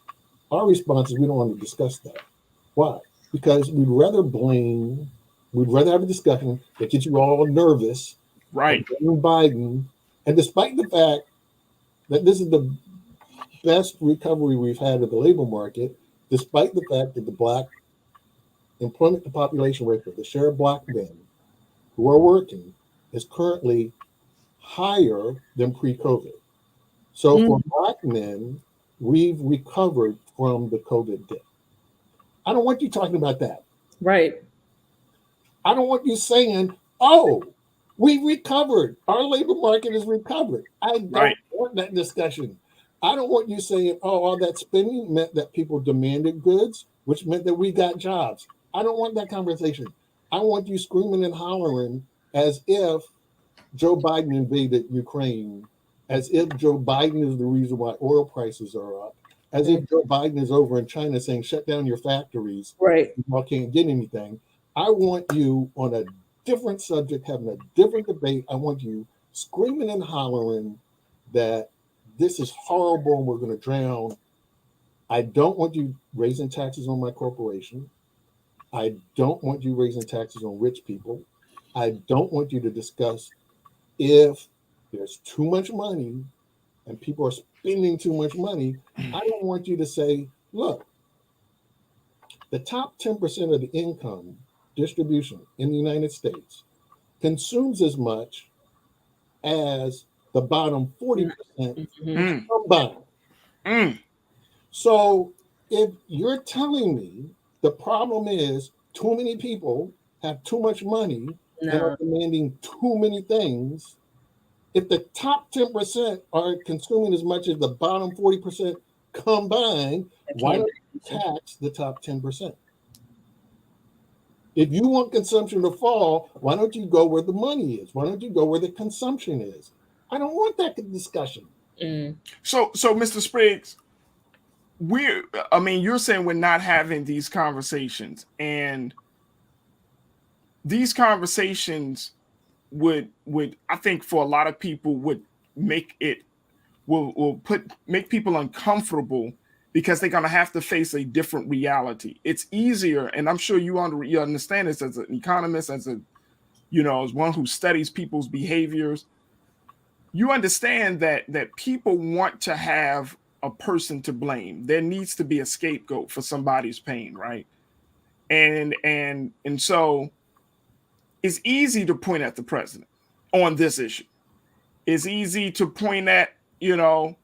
Our response is we don't want to discuss that. Why? Because we'd rather have a discussion that gets you all nervous. Right. Biden. And despite the fact that this is the best recovery we've had of the labor market, despite the fact that the Black employment to population ratio, the share of Black men who are working, is currently higher than pre-COVID. So for Black men, we've recovered from the COVID dip. I don't want you talking about that. Right. I don't want you saying, oh, we recovered. Our labor market is recovered. I don't want that discussion. I don't want you saying, oh, all that spending meant that people demanded goods, which meant that we got jobs. I don't want that conversation. I want you screaming and hollering as if Joe Biden invaded Ukraine, as if Joe Biden is the reason why oil prices are up, as if Joe Biden is over in China saying, shut down your factories. Right. Y'all can't get anything. I want you on a different subject, having a different debate. I want you screaming and hollering that this is horrible and we're going to drown. I don't want you raising taxes on my corporation. I don't want you raising taxes on rich people. I don't want you to discuss if there's too much money and people are spending too much money. I don't want you to say, look, the top 10% of the income distribution in the United States consumes as much as the bottom 40% combined. So if you're telling me the problem is too many people have too much money and are demanding too many things, if the top 10% are consuming as much as the bottom 40% combined, why don't you tax the top 10%? If you want consumption to fall, why don't you go where the money is? Why don't you go where the consumption is? I don't want that discussion. So Mr. Spriggs, you're saying we're not having these conversations, and these conversations would I think for a lot of people would make it make people uncomfortable because they're going to have to face a different reality. It's easier, and I'm sure you understand this as an economist, as one who studies people's behaviors. You understand that people want to have a person to blame. There needs to be a scapegoat for somebody's pain, right? And so it's easy to point at the president on this issue. It's easy to point at the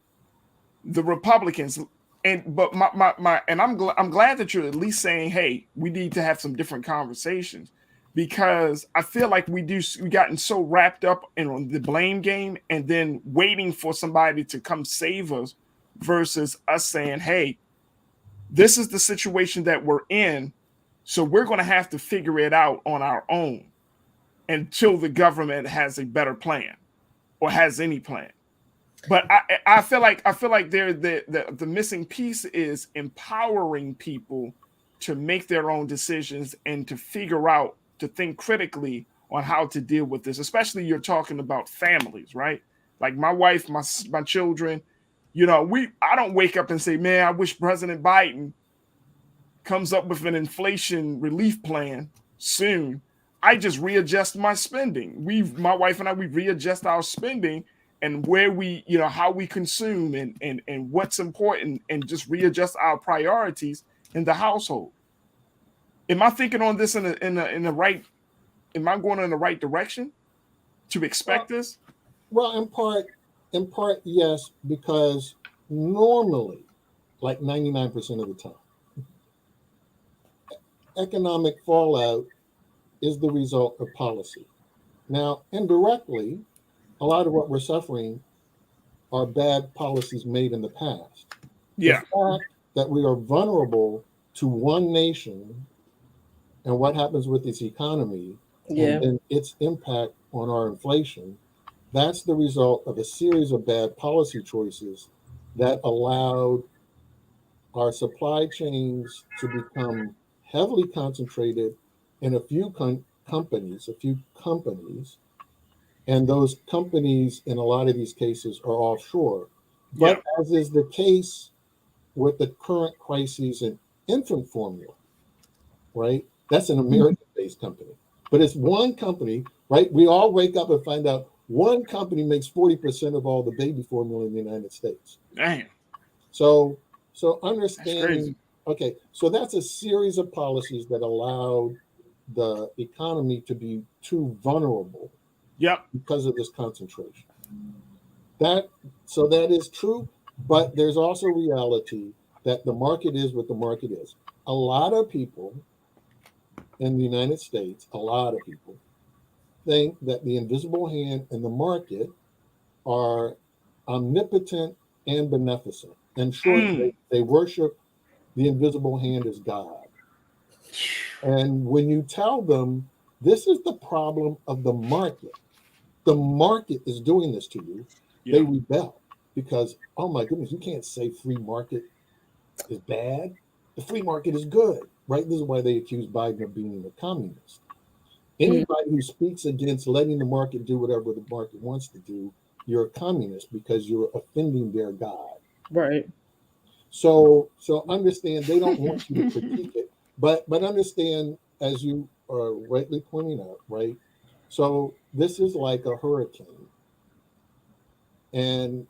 Republicans. But I'm glad that you're at least saying, hey, we need to have some different conversations, because I feel like we've gotten so wrapped up in the blame game and then waiting for somebody to come save us versus us saying, hey, this is the situation that we're in, so we're going to have to figure it out on our own until the government has a better plan or has any plan. But I feel like the missing piece is empowering people to make their own decisions and to figure out, to think critically on how to deal with this. Especially you're talking about families, right? Like my wife, my children. I don't wake up and say, man, I wish President Biden comes up with an inflation relief plan soon. I just readjust my spending. My wife and I, we readjust our spending and where we, how we consume and what's important, and just readjust our priorities in the household. Am I thinking on this in the right? Am I going in the right direction to expect this? Well, in part, yes, because normally, like 99% of the time, economic fallout is the result of policy. Now, indirectly, a lot of what we're suffering are bad policies made in the past. Yeah. The fact that we are vulnerable to one nation and what happens with its economy and its impact on our inflation, that's the result of a series of bad policy choices that allowed our supply chains to become heavily concentrated in a few companies, and those companies in a lot of these cases are offshore. But as is the case with the current crises in infant formula, right? That's an American-based company, but it's one company, right? We all wake up and find out one company makes 40% of all the baby formula in the United States. Damn. So understanding, okay, so that's a series of policies that allowed the economy to be too vulnerable. Because of this concentration. That is true, but there's also reality that the market is what the market is. A lot of people in the United States, think that the invisible hand and the market are omnipotent and beneficent. In short, they worship the invisible hand as God. And when you tell them this is the problem of the market is doing this to you, they rebel because, oh my goodness, you can't say free market is bad. The free market is good, right? This is why they accuse Biden of being a communist. Anybody who speaks against letting the market do whatever the market wants to do you're a communist because you're offending their God. Right. So understand they don't want you to critique it, but understand, as you are rightly pointing out, right? So this is like a hurricane, and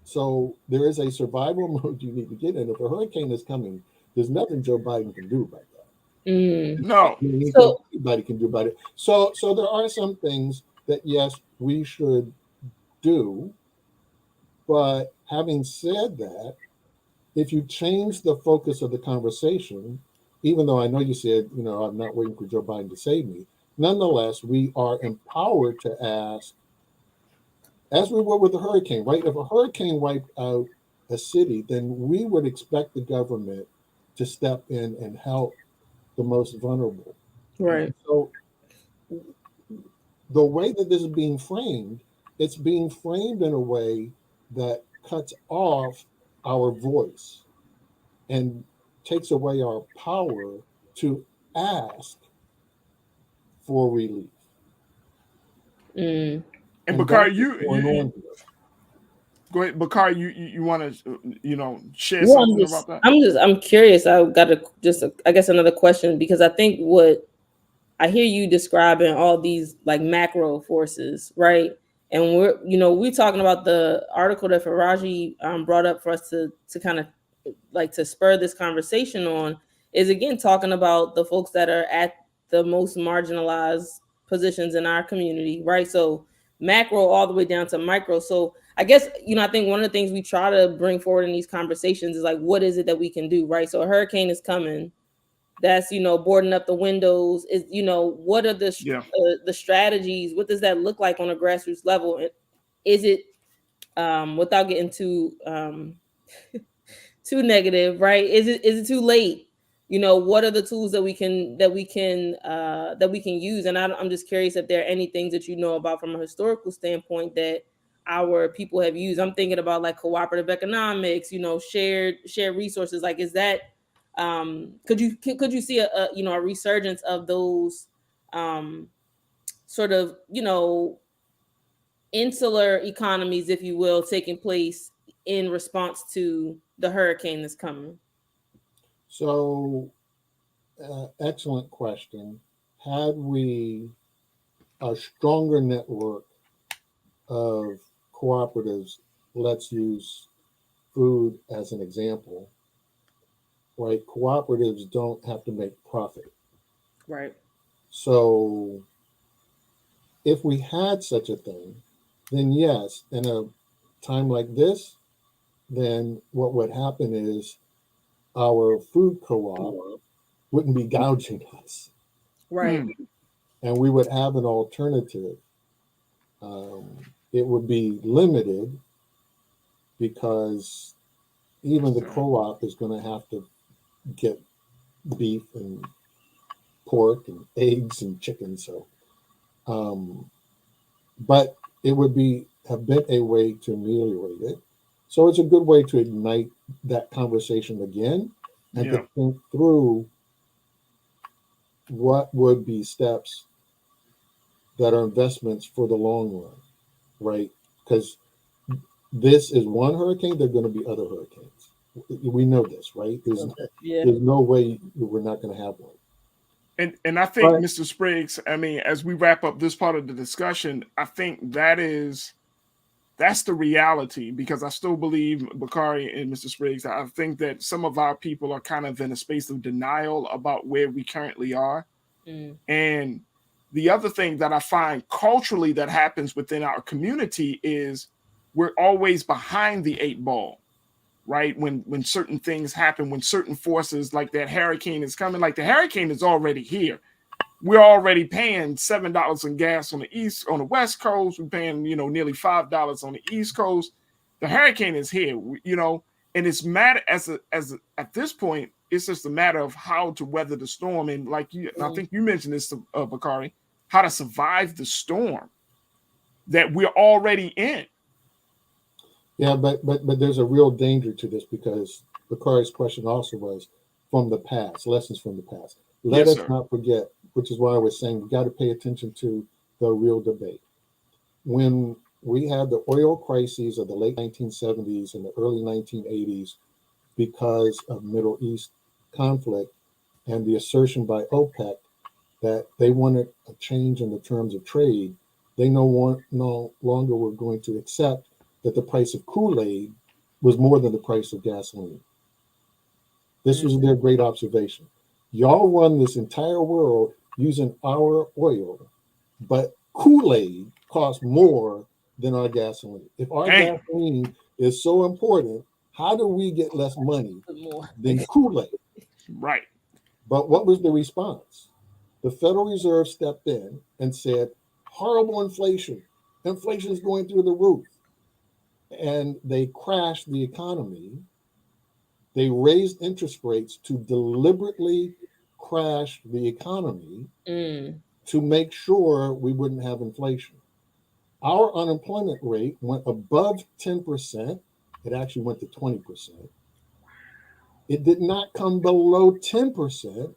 so there is a survival mode you need to get in. If a hurricane is coming, there's nothing Joe Biden can do about that. No. Anything anybody can do about it. So there are some things that, yes, we should do. But having said that, if you change the focus of the conversation, even though I know you said, I'm not waiting for Joe Biden to save me, nonetheless, we are empowered to ask, as we were with the hurricane, right? If a hurricane wiped out a city, then we would expect the government to step in and help the most vulnerable. Right. So the way that this is being framed, it's being framed in a way that cuts off our voice and takes away our power to ask for relief. And Bakari, go ahead, Bakari. You want to share something about that? I'm curious. I got I guess another question, because I think what I hear you describing all these like macro forces, right? And we're talking about the article that Farajii brought up for us to kind of like to spur this conversation on, is again talking about the folks that are at the most marginalized positions in our community, right? So macro all the way down to micro. So I guess, I think one of the things we try to bring forward in these conversations is like, what is it that we can do, right? So a hurricane is coming. That's, boarding up the windows. Is, what are the strategies? What does that look like on a grassroots level? And is it, without getting too negative, right? Is it too late? What are the tools that we can use? And I'm just curious if there are any things that about from a historical standpoint that our people have used. I'm thinking about like cooperative economics, shared resources. Like, is that could you see a resurgence of those sort of insular economies, if you will, taking place in response to the hurricane that's coming? So, excellent question. Had we a stronger network of cooperatives, let's use food as an example, right? Cooperatives don't have to make profit. Right. So if we had such a thing, then yes, in a time like this, then what would happen is our food co-op wouldn't be gouging us. Right. And we would have an alternative. It would be limited because even the co-op is going to have to get beef and pork and eggs and chicken. So, but it would have been a way to ameliorate it. So it's a good way to ignite that conversation again and to think through what would be steps that are investments for the long run, right? Because this is one hurricane, there are going to be other hurricanes. We know this, right? There's no way we're not going to have one. And I think, Mr. Spriggs, I mean, as we wrap up this part of the discussion, I think that's the reality, because I still believe, Bakari and Mr. Spriggs, I think that some of our people are kind of in a space of denial about where we currently are. And the other thing that I find culturally that happens within our community is we're always behind the 8 ball, right? When certain things happen, when certain forces like that hurricane is coming, like the hurricane is already here. We're already paying $7 in gas on the West Coast. We're paying, nearly $5 on the East Coast. The hurricane is here, and it's matter as at this point, it's just a matter of how to weather the storm. And like I think you mentioned this, Bakari, how to survive the storm that we're already in. Yeah, but there's a real danger to this, because Bakari's question also was from the past, lessons from the past. Let us not forget, which is why I was saying we got to pay attention to the real debate. When We had the oil crises of the late 1970s and the early 1980s because of Middle East conflict and the assertion by OPEC that they wanted a change in the terms of trade. They no longer were going to accept that the price of Kool-Aid was more than the price of gasoline. This was their great observation. Y'all run this entire world using our oil, but Kool-Aid costs more than our gasoline. If our gasoline is so important, how do we get less money than Kool-Aid? Right. But what was the response? The Federal Reserve stepped in and said, horrible inflation. Inflation is going through the roof. And they crashed the economy. They raised interest rates to deliberately crash the economy to make sure we wouldn't have inflation. Our unemployment rate went above 10%. It actually went to 20%. It did not come below 10%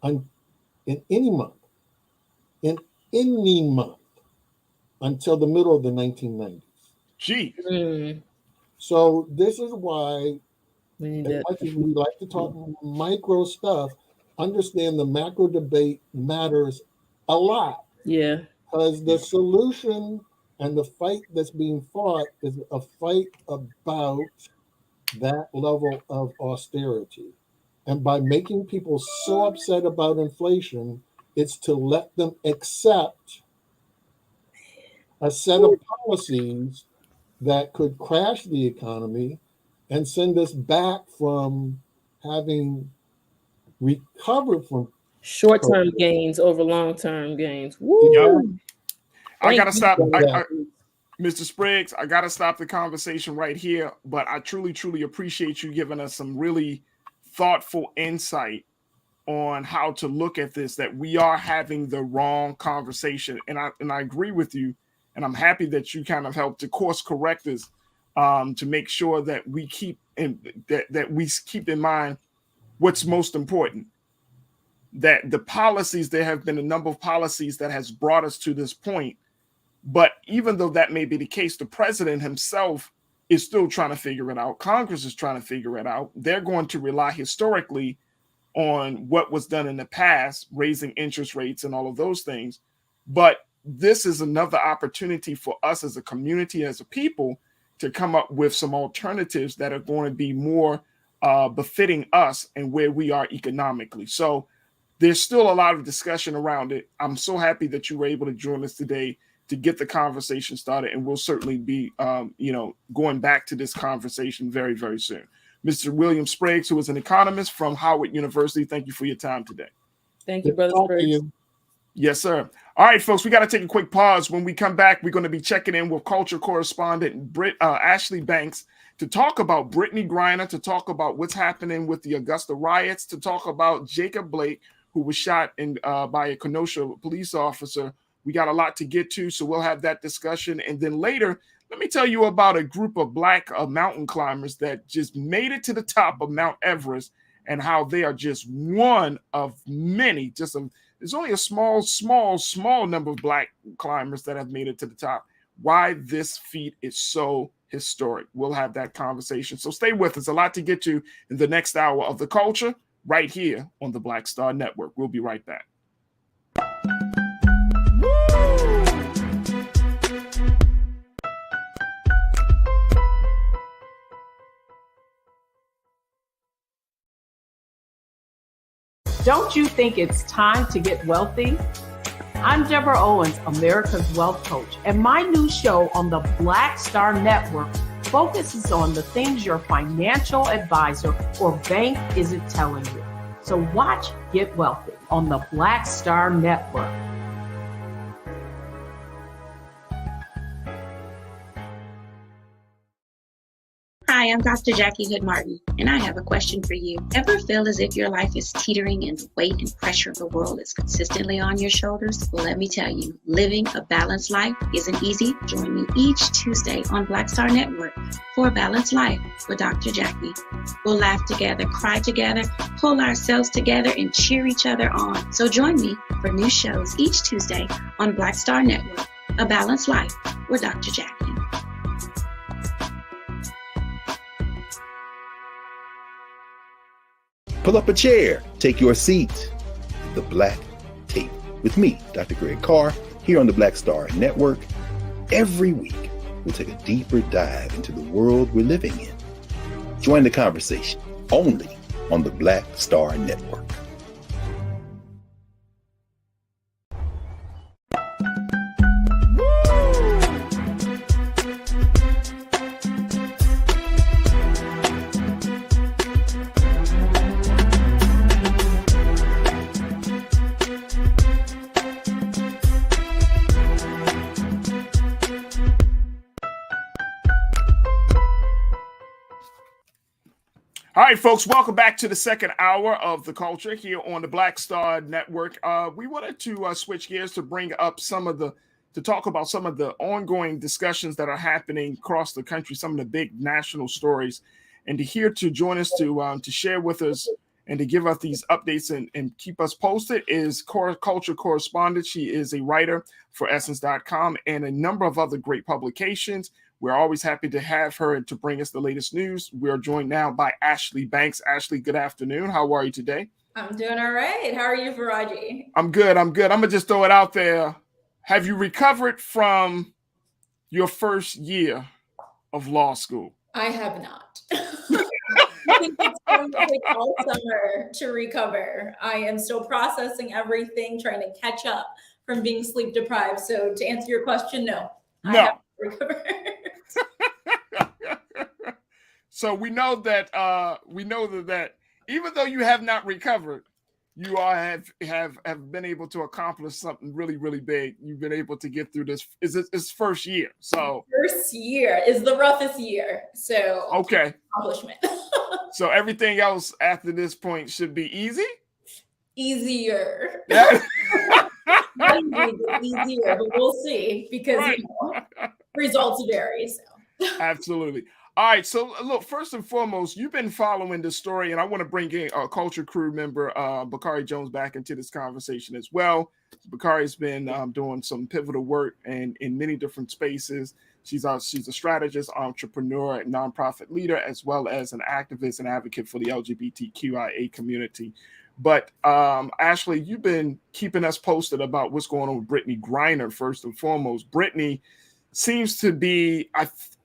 in any month. In any month until the middle of the 1990s. Gee. So this is why, as much as we like to talk micro stuff, understand the macro debate matters a lot. Yeah. Because the solution and the fight that's being fought is a fight about that level of austerity. And by making people so upset about inflation, it's to let them accept a set of policies that could crash the economy and send us back from having recovered from short-term COVID. gains over long-term gains. Woo! Yep. I gotta stop. Yeah. Mr. Spriggs, I gotta stop the conversation right here. But I truly, truly appreciate you giving us some really thoughtful insight on how to look at this, that we are having the wrong conversation. And I agree with you. And I'm happy that you kind of helped to course correct us to make sure that we keep in mind what's most important. That the policies, there have been a number of policies that has brought us to this point. But even though that may be the case, the president himself is still trying to figure it out. Congress is trying to figure it out. They're going to rely historically on what was done in the past, raising interest rates and all of those things. But this is another opportunity for us as a community, as a people, to come up with some alternatives that are going to be more befitting us and where we are economically. So there's still a lot of discussion around it. I'm so happy that you were able to join us today to get the conversation started. And we'll certainly be, going back to this conversation very, very soon. Mr. William Spriggs, who is an economist from Howard University, thank you for your time today. Thank you, Brother Spriggs. Yes, sir. All right, folks, we got to take a quick pause. When we come back, we're going to be checking in with culture correspondent Ashley Banks to talk about Brittney Griner, to talk about what's happening with the Augusta riots, to talk about Jacob Blake, who was shot by a Kenosha police officer. We got a lot to get to, so we'll have that discussion. And then later, let me tell you about a group of Black mountain climbers that just made it to the top of Mount Everest and how they are just one of many. There's only a small number of Black climbers that have made it to the top. Why this feat is so historic. We'll have that conversation. So stay with us. A lot to get to in the next hour of The Culture right here on the Black Star Network. We'll be right back. Don't you think it's time to get wealthy? I'm Deborah Owens, America's Wealth Coach, and my new show on the Black Star Network focuses on the things your financial advisor or bank isn't telling you. So watch Get Wealthy on the Black Star Network. Hi, I'm Dr. Jackie Hood Martin, and I have a question for you. Ever feel as if your life is teetering and the weight and pressure of the world is consistently on your shoulders? Well, let me tell you, living a balanced life isn't easy. Join me each Tuesday on Black Star Network for A Balanced Life with Dr. Jackie. We'll laugh together, cry together, pull ourselves together, and cheer each other on. So join me for new shows each Tuesday on Black Star Network A Balanced Life with Dr. Jackie. Pull up a chair, take your seat. The Black Tape with me, Dr. Greg Carr, here on the Black Star Network. Every week, we'll take a deeper dive into the world we're living in. Join the conversation only on the Black Star Network. All right, folks, welcome back to the second hour of The Culture here on the Black Star Network. We wanted to switch gears to bring up to talk about some of the ongoing discussions that are happening across the country, some of the big national stories, and to join us to share with us and to give us these updates and keep us posted is culture correspondent. She is a writer for Essence.com and a number of other great publications. We're always happy to have her and to bring us the latest news. We are joined now by Ashley Banks. Ashley, good afternoon. How are you today? I'm doing all right. How are you, Farajii? I'm good. I'm going to just throw it out there. Have you recovered from your first year of law school? I have not. I think it's going to take all summer to recover. I am still processing everything, trying to catch up from being sleep deprived. So to answer your question, no. I haven't recovered. So we know that even though you have not recovered, you all have been able to accomplish something really, really big. You've been able to get through this. It's first year. So first year is the roughest year. So okay. Accomplishment. So everything else after this point should be easy? Easier. Yeah. Easier, but we'll see because results vary. So. Absolutely. All right. So look, first and foremost, you've been following the story, and I want to bring in a culture crew member, Bakari Jones, back into this conversation as well. Bakari's been doing some pivotal work and in many different spaces. She's a strategist, entrepreneur, and nonprofit leader, as well as an activist and advocate for the LGBTQIA community. But Ashley, you've been keeping us posted about what's going on with Brittney Griner, first and foremost. Brittney seems to be,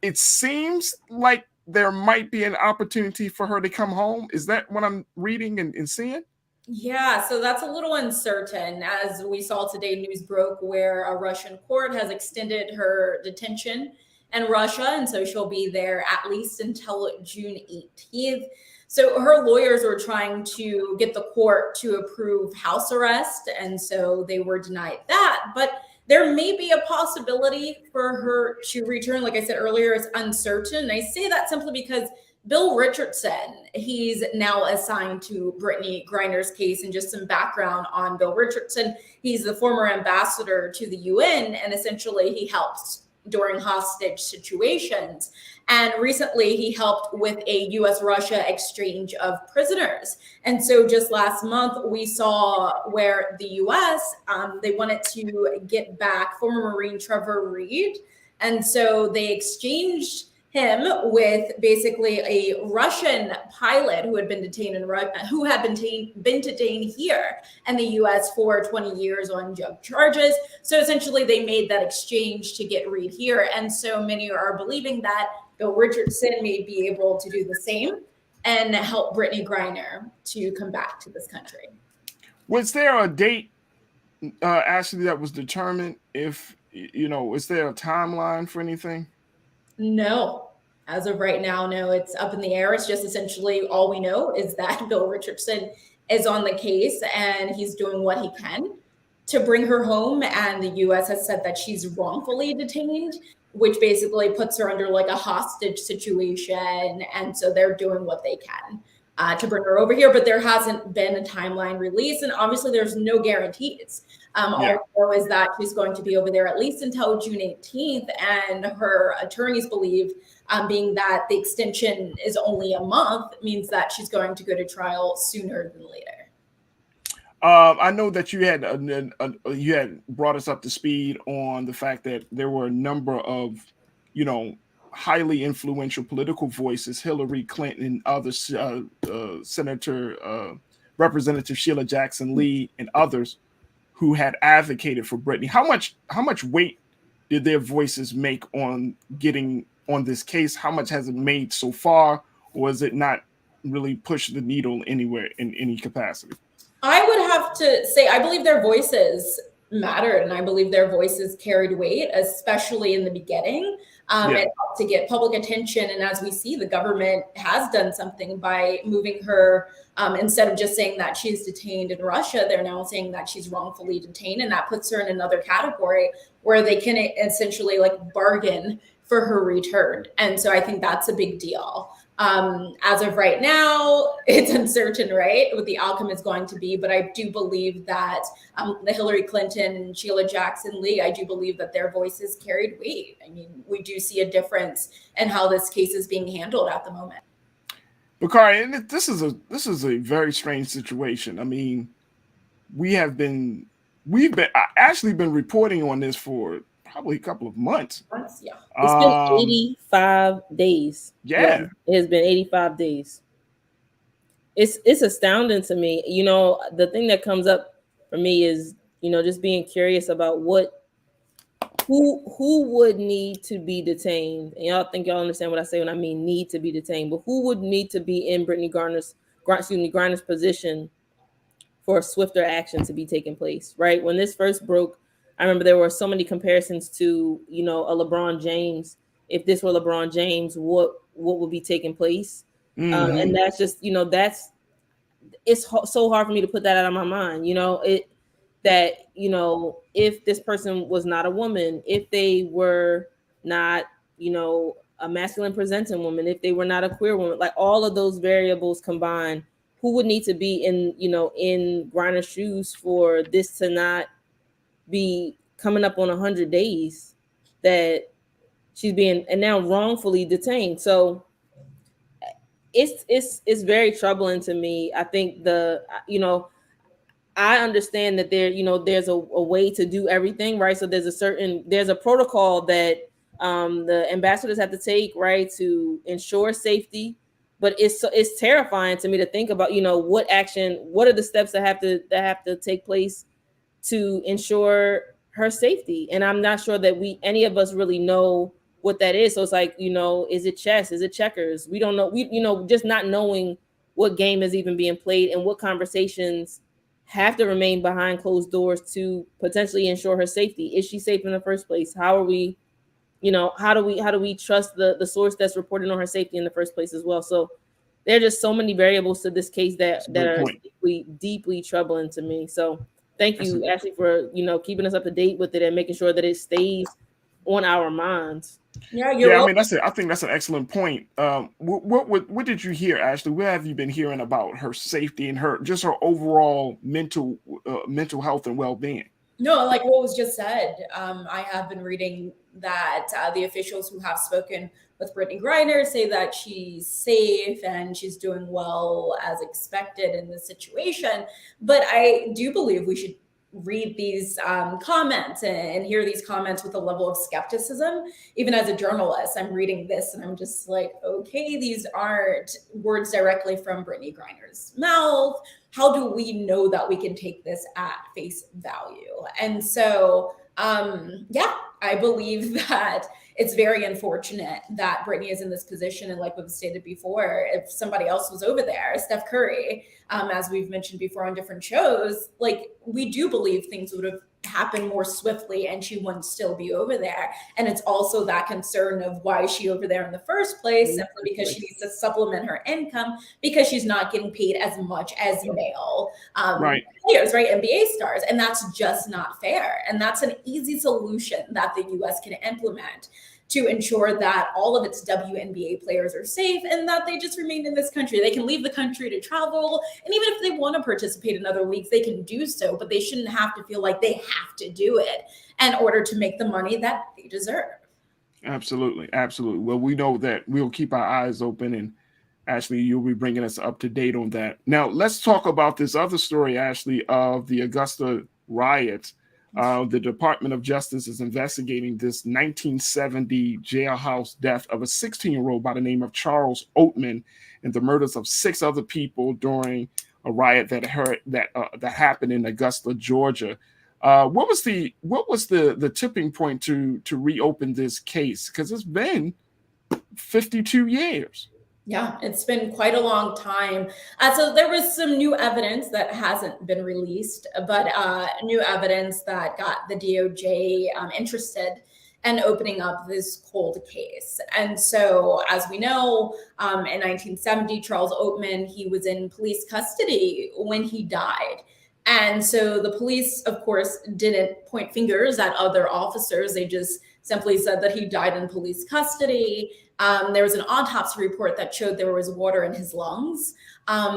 it seems like there might be an opportunity for her to come home. Is that what I'm reading and seeing? Yeah, so that's a little uncertain. As we saw today, news broke where a Russian court has extended her detention in Russia. And so she'll be there at least until June 18th. So her lawyers were trying to get the court to approve house arrest. And so they were denied that. But there may be a possibility for her to return. Like I said earlier, it's uncertain. And I say that simply because Bill Richardson, he's now assigned to Brittney Griner's case. And just some background on Bill Richardson, he's the former ambassador to the UN, and essentially he helps during hostage situations. And recently he helped with a US-Russia exchange of prisoners. And so just last month, we saw where the US, they wanted to get back former Marine Trevor Reed. And so they exchanged him with basically a Russian pilot who had been detained been detained here in the U.S. for 20 years on drug charges. So essentially, they made that exchange to get Reed here, and so many are believing that Bill Richardson may be able to do the same and help Brittney Griner to come back to this country. Was there a date, Ashley, that was determined? Is there a timeline for anything? No, as of right now, no, it's up in the air. It's just essentially all we know is that Bill Richardson is on the case and he's doing what he can to bring her home. And the U.S. has said that she's wrongfully detained, which basically puts her under like a hostage situation. And so they're doing what they can to bring her over here, but there hasn't been a timeline release. And obviously there's no guarantees. All we know is that she's going to be over there at least until June 18th. And her attorneys believe, being that the extension is only a month, means that she's going to go to trial sooner than later. I know that you had brought us up to speed on the fact that there were a number of, highly influential political voices, Hillary Clinton and others, Representative Sheila Jackson Lee and others, who had advocated for Brittney. How much weight did their voices make on getting on this case? How much has it made so far, or is it not really push the needle anywhere in any capacity? I would have to say I believe their voices mattered, and I believe their voices carried weight, especially in the beginning. It helped to get public attention. And as we see, the government has done something by moving her. Instead of just saying that she's detained in Russia, they're now saying that she's wrongfully detained. And that puts her in another category where they can essentially bargain for her return. And so I think that's a big deal. As of right now, it's uncertain, right, what the outcome is going to be. But I do believe that the Hillary Clinton and Sheila Jackson Lee, I do believe that their voices carried weight. I mean, we do see a difference in how this case is being handled at the moment. Bakari, and this is a very strange situation. I mean, we've actually been reporting on this for probably a couple of months. Yeah. It's been 85 days. Yeah. It has been 85 days. It's astounding to me. The thing that comes up for me is, just being curious about who would need to be detained. And y'all think y'all understand what I say when I mean need to be detained, but who would need to be in Brittney Griner's position for a swifter action to be taking place, right? When this first broke, I remember there were so many comparisons to, a LeBron James. If this were LeBron James, what would be taking place? Mm-hmm. And that's just, it's so hard for me to put that out of my mind. If this person was not a woman, if they were not, a masculine presenting woman, if they were not a queer woman, like all of those variables combined, who would need to be in Griner's shoes for this to not be coming up on 100 days that she's being and now wrongfully detained. So it's very troubling to me. I think I understand that there's a way to do everything, right? So there's a protocol that the ambassadors have to take, right, to ensure safety. But it's terrifying to me to think about, what are the steps that have to take place to ensure her safety. And I'm not sure that any of us really know what that is. So it's like, is it chess? Is it checkers? We don't know. Just not knowing what game is even being played and what conversations have to remain behind closed doors to potentially ensure her safety. Is she safe in the first place? How are we, how do we trust the source that's reporting on her safety in the first place as well? So there are just so many variables to this case that are deeply, deeply troubling to me. So thank you, Ashley, for keeping us up to date with it and making sure that it stays on our minds. Yeah, I mean I think that's an excellent point. What did you hear, Ashley? What have you been hearing about her safety and her overall mental health and well-being? No, like what was just said. I have been reading that the officials who have spoken with Brittney Griner say that she's safe and she's doing well as expected in this situation. But I do believe we should read these comments and hear these comments with a level of skepticism. Even as a journalist, I'm reading this and I'm just like, okay, these aren't words directly from Brittney Griner's mouth. How do we know that we can take this at face value? And so, I believe that it's very unfortunate that Brittney is in this position. And like we've stated before, if somebody else was over there, Steph Curry, as we've mentioned before on different shows, like we do believe things would have happened more swiftly and she wouldn't still be over there. And it's also that concern of why is she over there in the first place, simply because she needs to supplement her income because she's not getting paid as much as male players, right? NBA stars. And that's just not fair. And that's an easy solution that the US can implement to ensure that all of its WNBA players are safe and that they just remain in this country. They can leave the country to travel. And even if they want to participate in other leagues, they can do so, but they shouldn't have to feel like they have to do it in order to make the money that they deserve. Absolutely. Absolutely. Well, we know that we'll keep our eyes open and Ashley, you'll be bringing us up to date on that. Now, let's talk about this other story, Ashley, of the Augusta riots. The Department of Justice is investigating this 1970 jailhouse death of a 16-year-old by the name of Charles Oatman and the murders of 6 other people during a riot that happened in Augusta, Georgia. What was the tipping point to reopen this case? Because it's been 52 years. Yeah, it's been quite a long time. So there was some new evidence that hasn't been released, but new evidence that got the DOJ interested in opening up this cold case. And so, as we know, in 1970, Charles Oatman, he was in police custody when he died. And so the police, of course, didn't point fingers at other officers. They just simply said that he died in police custody. There was an autopsy report that showed there was water in his lungs.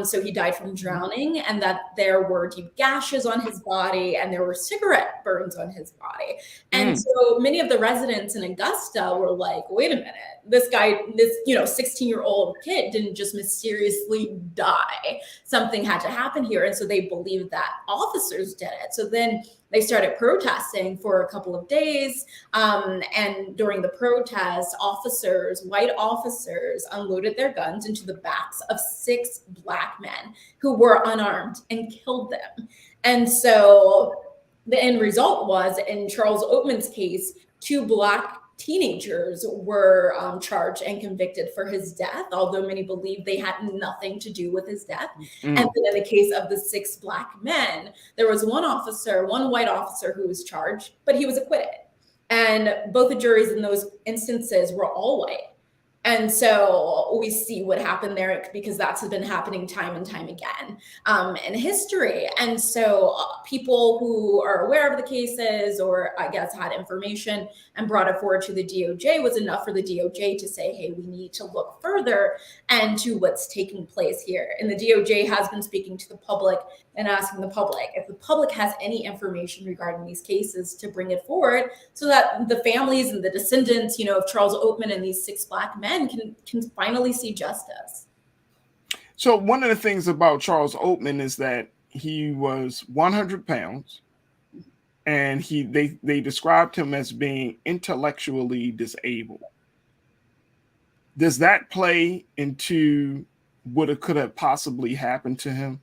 So he died from drowning, and that there were deep gashes on his body and there were cigarette burns on his body. And so many of the residents in Augusta were like, wait a minute, this guy, this 16-year-old kid didn't just mysteriously die. Something had to happen here. And so they believed that officers did it. So then they started protesting for a couple of days. And during the protest, white officers unloaded their guns into the backs of 6 Black men who were unarmed and killed them. And so the end result was, in Charles Oatman's case, 2 Black teenagers were charged and convicted for his death, although many believe they had nothing to do with his death. And then in the case of the 6 Black men, there was one white officer who was charged, but he was acquitted. And both the juries in those instances were all white. And so we see what happened there, because that's been happening time and time again in history. And so people who are aware of the cases, or I guess had information and brought it forward to the DOJ, was enough for the DOJ to say, hey, we need to look further into what's taking place here. And the DOJ has been speaking to the public and asking the public if the public has any information regarding these cases to bring it forward, so that the families and the descendants, of Charles Oatman and these 6 Black men can finally see justice. So one of the things about Charles Oatman is that he was 100 pounds, and they described him as being intellectually disabled. Does that play into what could have possibly happened to him?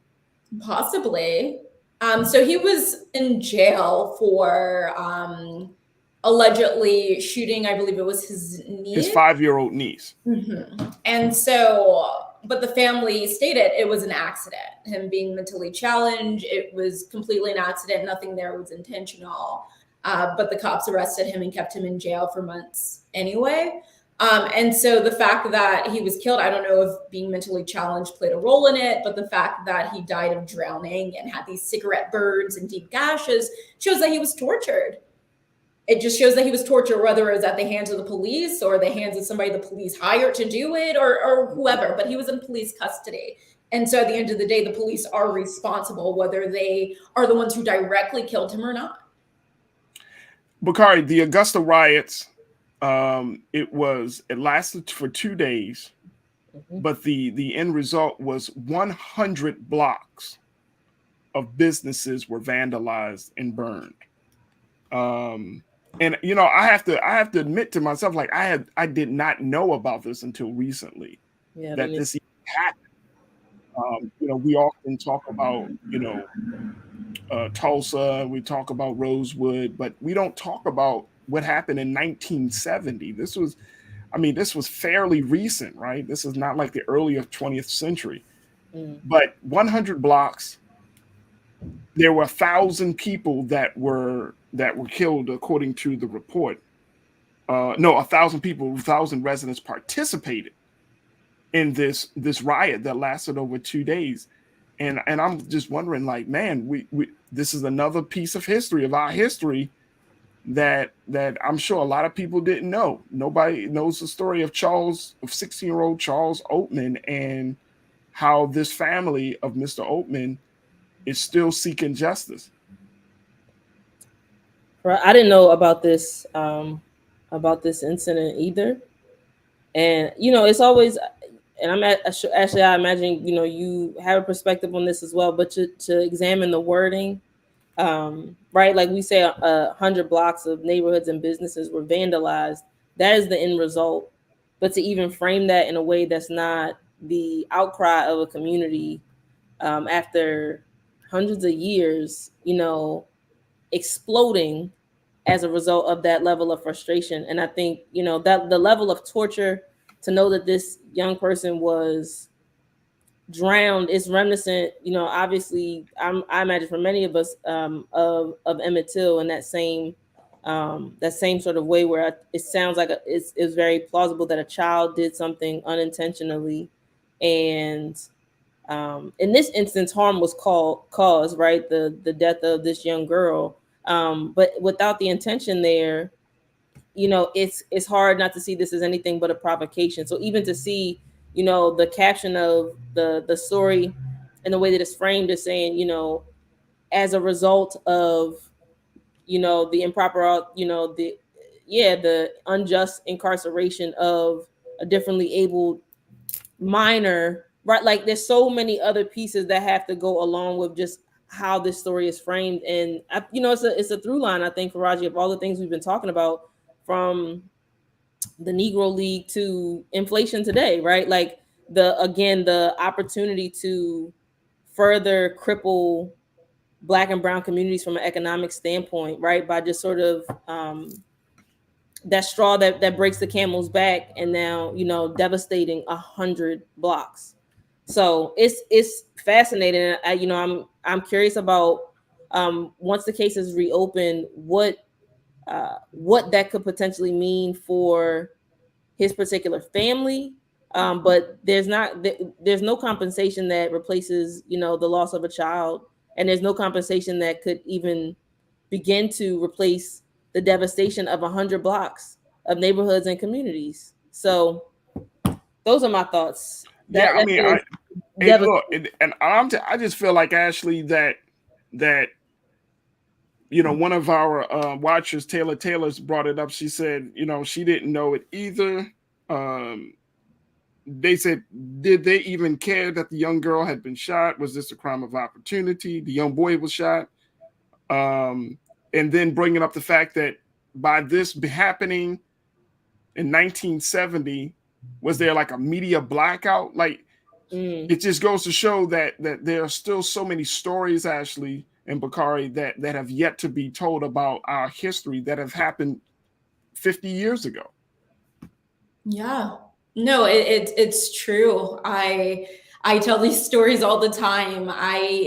Possibly. So he was in jail for allegedly shooting, I believe it was his niece. His 5-year-old niece. Mm-hmm. And so, but the family stated it was an accident. Him being mentally challenged, it was completely an accident. Nothing there was intentional. But the cops arrested him and kept him in jail for months anyway. And so the fact that he was killed, I don't know if being mentally challenged played a role in it, but the fact that he died of drowning and had these cigarette burns and deep gashes shows that he was tortured. It just shows that he was tortured, whether it was at the hands of the police or the hands of somebody the police hired to do it, or whoever, but he was in police custody. And so at the end of the day, the police are responsible, whether they are the ones who directly killed him or not. Bakari, the Augusta riots, it lasted for 2 days, but the end result was 100 blocks of businesses were vandalized and burned. And I have to admit to myself, like I did not know about this until recently, that this even happened. We often talk about Tulsa, we talk about Rosewood, but we don't talk about what happened in 1970. This was fairly recent, right? This is not like the early 20th century. But 100 blocks, there were 1,000 people that were killed, according to the report. 1,000 people, 1,000 residents participated in this riot that lasted over 2 days. And I'm just wondering, like, man, we this is another piece of history, of our history, that I'm sure a lot of people didn't know. Nobody knows the story of 16-year-old Charles Oatman, and how this family of Mr. Oatman is still seeking justice. I didn't know about this incident either. And it's always, actually, I imagine, you know, you have a perspective on this as well, but to examine the wording, right? Like we say 100 blocks of neighborhoods and businesses were vandalized. That is the end result. But to even frame that in a way that's not the outcry of a community after hundreds of years, you know, exploding as a result of that level of frustration. And I think, you know, that the level of torture, to know that this young person was drowned is reminiscent, you know, obviously I imagine for many of us of Emmett Till, in that same sort of way, where it sounds like it's very plausible that a child did something unintentionally, and in this instance harm was caused, right, the death of this young girl, but without the intention there, you know, it's hard not to see this as anything but a provocation. So even to see, you know, the caption of the story and the way that it's framed is saying, you know, as a result of, you know, the improper, you know, the unjust incarceration of a differently abled minor, right? Like there's so many other pieces that have to go along with just how this story is framed. And you know, it's a through line, I think, Farajii, of all the things we've been talking about, from the Negro League to inflation today, right? Like the opportunity to further cripple Black and brown communities from an economic standpoint, right? By just sort of that straw that breaks the camel's back, and now, you know, devastating 100 blocks. So it's fascinating. You know, I'm curious about once the case is reopened, what that could potentially mean for his particular family. But there's no compensation that replaces, you know, the loss of a child, and there's no compensation that could even begin to replace the devastation of 100 blocks of neighborhoods and communities. So those are my thoughts. I just feel like, Ashley, that you know, one of our watchers, Taylor's brought it up. She said, you know, she didn't know it either. They said, did they even care that the young girl had been shot? Was this a crime of opportunity? The young boy was shot. And then bringing up the fact that by this happening in 1970, was there like a media blackout? Like, it just goes to show that there are still so many stories, Ashley and Bakari, that have yet to be told about our history that have happened 50 years ago. Yeah, no, it's true. I tell these stories all the time.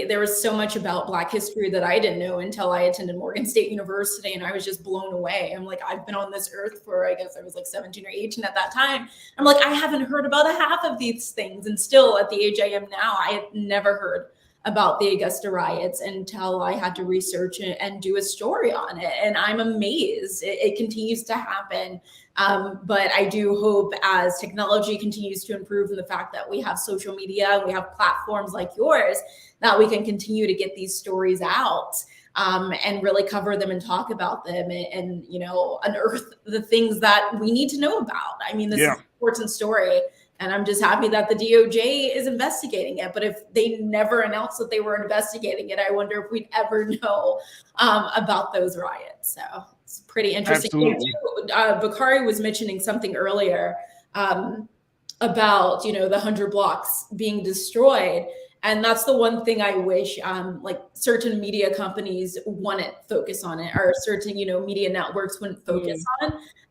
There was so much about Black history that I didn't know until I attended Morgan State University, and I was just blown away. I'm like, I've been on this earth for, I guess I was like 17 or 18 at that time. I'm like, I haven't heard about a half of these things. And still at the age I am now, I had never heard about the Augusta riots until I had to research it and do a story on it. And I'm amazed. It continues to happen. But I do hope, as technology continues to improve, and the fact that we have social media and we have platforms like yours, that we can continue to get these stories out and really cover them and talk about them, and you know, unearth the things that we need to know about. I mean, this is an important story. And I'm just happy that the DOJ is investigating it. But if they never announced that they were investigating it, I wonder if we'd ever know about those riots. So it's pretty interesting. Bakari was mentioning something earlier about, you know, the 100 blocks being destroyed. And that's the one thing I wish like certain media companies wouldn't focus on it, or certain, you know, media networks wouldn't focus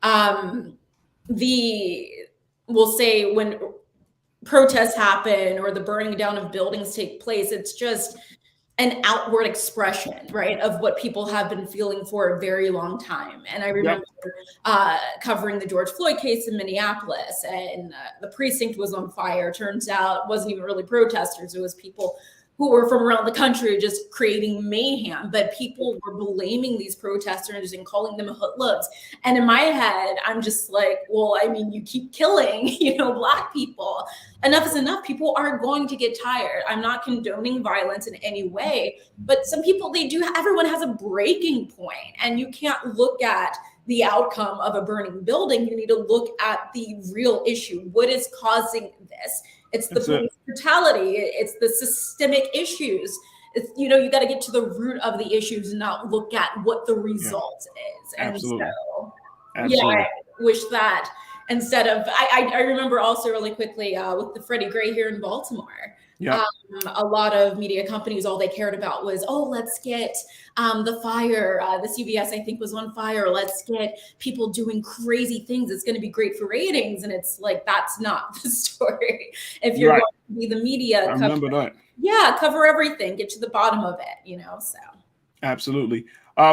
on. We'll say when protests happen or the burning down of buildings take place, it's just an outward expression, right, of what people have been feeling for a very long time. And I remember covering the George Floyd case in Minneapolis, and the precinct was on fire. Turns out it wasn't even really protesters. It was people who were from around the country just creating mayhem, but people were blaming these protesters and calling them hoodlums. And in my head, I'm just like, well, I mean, you keep killing, you know, Black people. Enough is enough. People are going to get tired. I'm not condoning violence in any way, but some people, everyone has a breaking point, and you can't look at the outcome of a burning building. You need to look at the real issue. What is causing this? It's the police brutality. It's the systemic issues. It's, you got to get to the root of the issues and not look at what the result is. And Absolutely. So, Absolutely. I wish that instead of, I remember also really quickly with the Freddie Gray here in Baltimore. Yep. A lot of media companies, all they cared about was, let's get the fire. The CBS, I think, was on fire. Let's get people doing crazy things. It's going to be great for ratings. And it's like, that's not the story. If you're going to be the media, I remember that. Yeah, cover everything. Get to the bottom of it, so. Absolutely.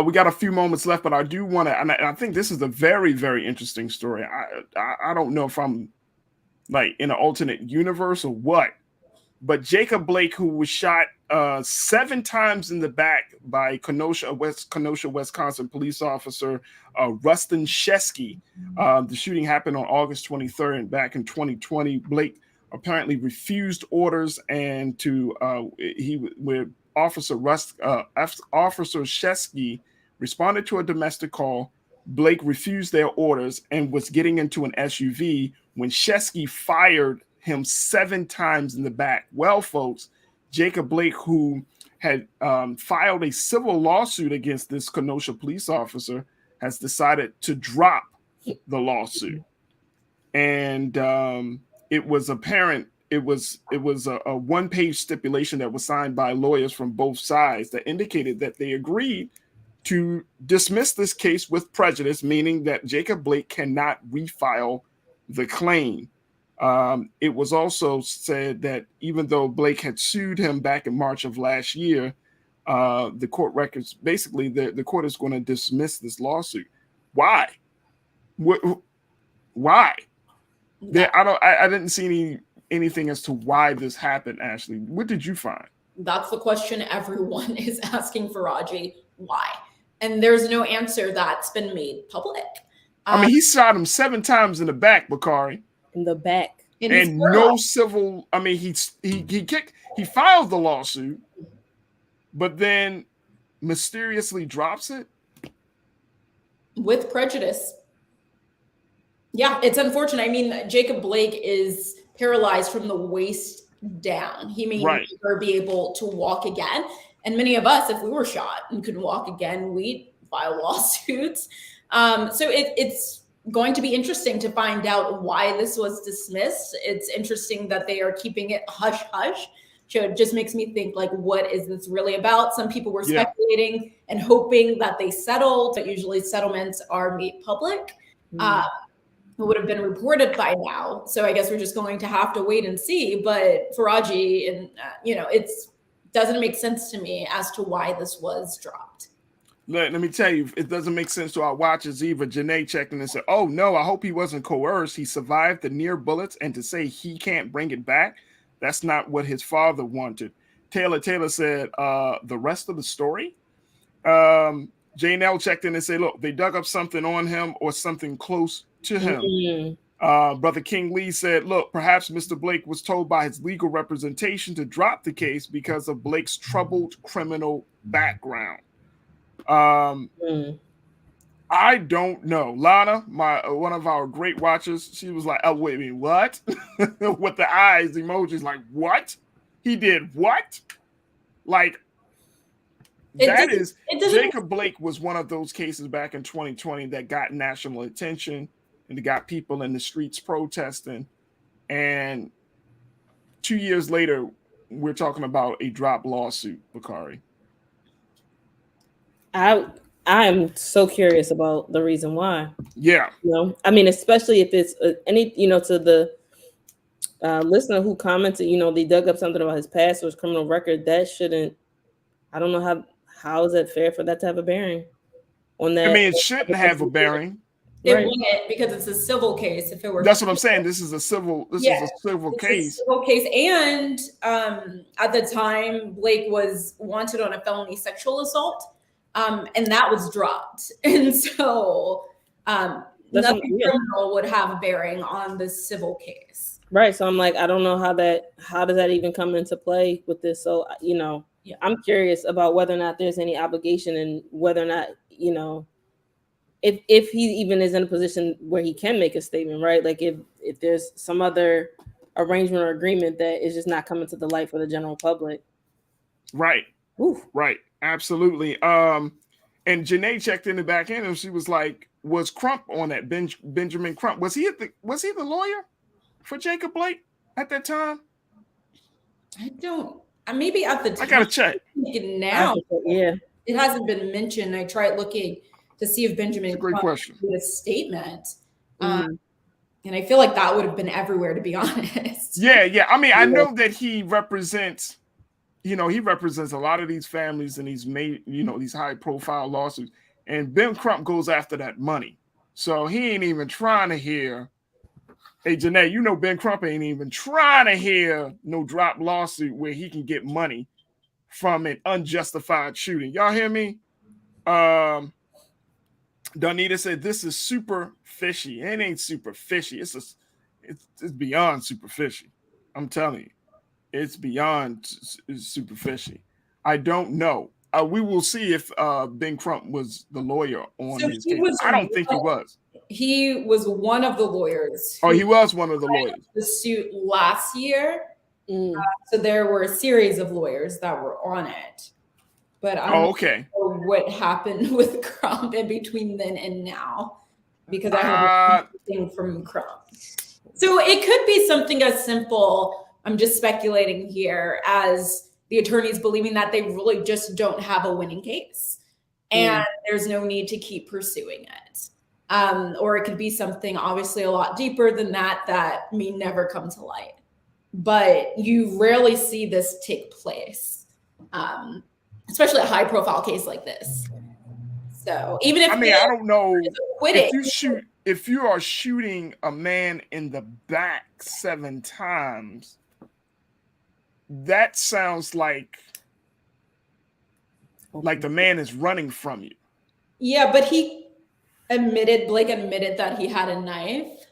We got a few moments left, but I do want to, and I think this is a very, very interesting story. I don't know if I'm like in an alternate universe or what, but Jacob Blake, who was shot 7 times in the back by Kenosha, Wisconsin police officer Rustin Shesky. The shooting happened on August 23rd back in 2020. Blake apparently refused orders, and Officer Shesky responded to a domestic call. Blake refused their orders and was getting into an SUV when Shesky fired him 7 times in the back. Well, folks, Jacob Blake, who had filed a civil lawsuit against this Kenosha police officer, has decided to drop the lawsuit. And it was apparent, it was a one-page stipulation that was signed by lawyers from both sides that indicated that they agreed to dismiss this case with prejudice, meaning that Jacob Blake cannot refile the claim. It was also said that even though Blake had sued him back in March of last year, the court records, basically the court is going to dismiss this lawsuit. Why? Why? I didn't see anything as to why this happened, Ashley. What did you find? That's the question everyone is asking Farajii. Why? And there's no answer that's been made public. I mean, he shot him 7 times in the back, Bakari. In the back. And no civil, I mean, he filed the lawsuit, but then mysteriously drops it. With prejudice. Yeah, it's unfortunate. I mean, Jacob Blake is paralyzed from the waist down. He may never be able to walk again. And many of us, if we were shot and couldn't walk again, we'd file lawsuits. So it's going to be interesting to find out why this was dismissed. It's interesting that they are keeping it hush hush. So it just makes me think, like, what is this really about? Some people were speculating and hoping that they settled, but usually settlements are made public. It would have been reported by now. So I guess we're just going to have to wait and see. But Farajii, and it doesn't make sense to me as to why this was dropped. Let me tell you, it doesn't make sense to our watchers either. Janae checked in and said, "Oh no, I hope he wasn't coerced. He survived the near bullets, and to say he can't bring it back, that's not what his father wanted." Taylor said, "The rest of the story." Jane L checked in and said, "Look, they dug up something on him or something close to him." Brother King Lee said, "Look, perhaps Mr. Blake was told by his legal representation to drop the case because of Blake's troubled criminal background." I don't know. Lana, one of our great watchers, she was like, "Oh, wait a minute, what?" With the eyes emojis, like, what? He did what? Like, Jacob Blake was one of those cases back in 2020 that got national attention and it got people in the streets protesting. And 2 years later, we're talking about a drop lawsuit, Bakari. I am so curious about the reason why. Yeah. I mean, especially if it's any, to the listener who commented, they dug up something about his past or his criminal record. That shouldn't, I don't know how is that fair for that to have a bearing on that? I mean, it shouldn't have a bearing. It wouldn't, because it's a civil case. If it were, that's what I'm saying. This is a civil case. A civil case, and at the time, Blake was wanted on a felony sexual assault, and that was dropped. And so, nothing criminal would have a bearing on this civil case. Right. So I'm like, I don't know how does that even come into play with this? So I'm curious about whether or not there's any obligation and whether or not if he even is in a position where he can make a statement, right? Like if there's some other arrangement or agreement that is just not coming to the light for the general public. Right. Oof. Right. Absolutely. And Janae checked in the back end and she was like, was Crump on that? Benjamin Crump. Was he the lawyer for Jacob Blake at that time? Maybe at the time. I gotta check. Now, yeah. It hasn't been mentioned. I tried looking to see if Benjamin Crump made a statement. And I feel like that would have been everywhere, to be honest. Yeah. I mean, I know that he represents, he represents a lot of these families and he's made, these high profile lawsuits. And Ben Crump goes after that money. So he ain't even trying to hear, hey, Janae, Ben Crump ain't even trying to hear no drop lawsuit where he can get money from an unjustified shooting. Y'all hear me? Donita said, this is super fishy. It ain't super fishy. It's beyond super fishy. I'm telling you. It's beyond super fishy. I don't know. We will see if Ben Crump was the lawyer on his case. I don't think he was. He was one of the lawyers. Oh, he was one of the lawyers. The suit last year. So there were a series of lawyers that were on it. But I don't know what happened with Crump in between then and now, because I haven't seen from Crump. So it could be something as simple, I'm just speculating here, as the attorneys believing that they really just don't have a winning case. And there's no need to keep pursuing it. Or it could be something obviously a lot deeper than that may never come to light. But you rarely see this take place. Especially a high profile case like this. So even if I don't know if you are shooting a man in the back 7 times, that sounds like the man is running from you. Yeah, but Blake admitted that he had a knife.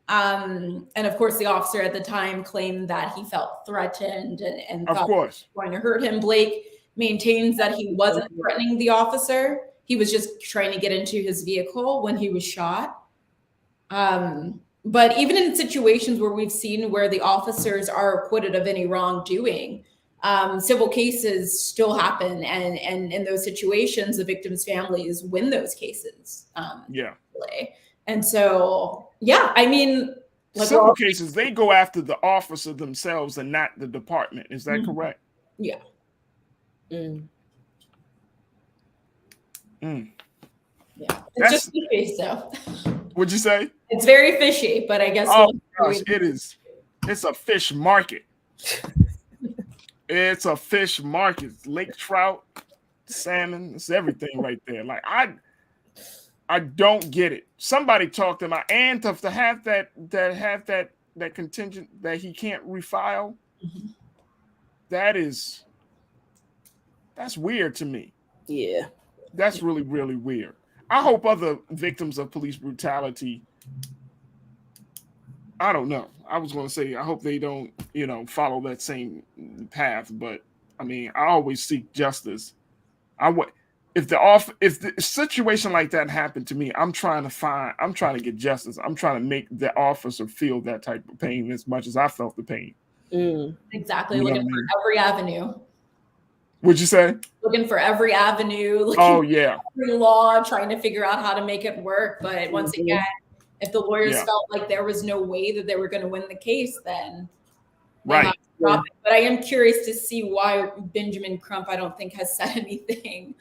And of course the officer at the time claimed that he felt threatened and thought he was going to hurt him. Blake maintains that he wasn't threatening the officer. He was just trying to get into his vehicle when he was shot. But even in situations where we've seen where the officers are acquitted of any wrongdoing, civil cases still happen. And in those situations, the victims' families win those cases. And so, civil cases, they go after the officer themselves and not the department. Is that correct? Yeah. Mm. Yeah, it's just fishy. So, what'd you say? It's very fishy, but I guess. Oh gosh, it is. It's a fish market. It's a fish market. Lake trout, salmon, it's everything right there. Like I don't get it. Somebody talked to my aunt to have that contingent that he can't refile. That's weird to me. Yeah. That's really, really weird. I hope other victims of police brutality, I don't know. I was going to say, I hope they don't, follow that same path. But I mean, I always seek justice. If the situation like that happened to me, I'm trying to get justice. I'm trying to make the officer feel that type of pain as much as I felt the pain. Exactly. Looking for every avenue. What'd you say? Looking for every avenue. Every law, trying to figure out how to make it work. But once again, if the lawyers felt like there was no way that they were going to win the case, then right. But I am curious to see why Benjamin Crump, I don't think, has said anything.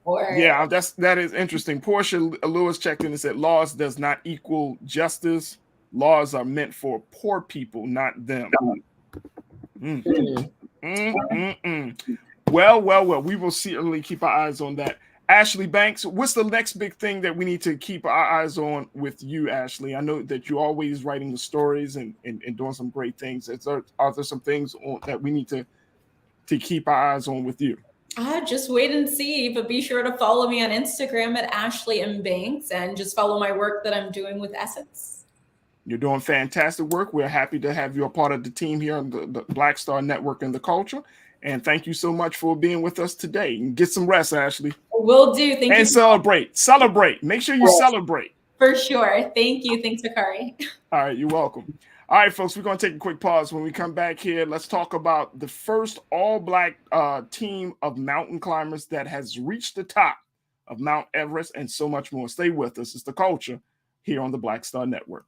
That is interesting. Portia Lewis checked in and said, "Laws does not equal justice. Laws are meant for poor people, not them." Well, we will certainly keep our eyes on that. Ashley Banks, what's the next big thing that we need to keep our eyes on with you, Ashley? I know that you're always writing the stories and doing some great things. Are there some things that we need to keep our eyes on with you? Just wait and see, but be sure to follow me on Instagram at Ashley M. Banks and just follow my work that I'm doing with Essence. You're doing fantastic work. We're happy to have you a part of the team here on the Black Star Network and the Culture. And thank you so much for being with us today. And get some rest, Ashley. Will do. Thank you. And celebrate. Make sure you celebrate. For sure. Thank you. Thanks, Bakari. All right, you're welcome. All right, folks, we're going to take a quick pause. When we come back here, let's talk about the first all-black team of mountain climbers that has reached the top of Mount Everest and so much more. Stay with us. It's The Culture here on the Black Star Network.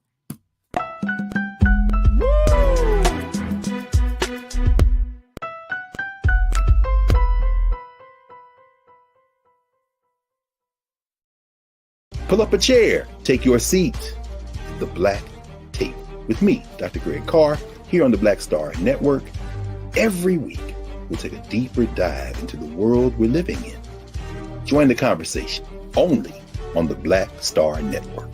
Pull up a chair, take your seat. The Black Tape with me, Dr. Greg Carr, here on the Black Star Network. Every week, we'll take a deeper dive into the world we're living in. Join the conversation only on the Black Star Network.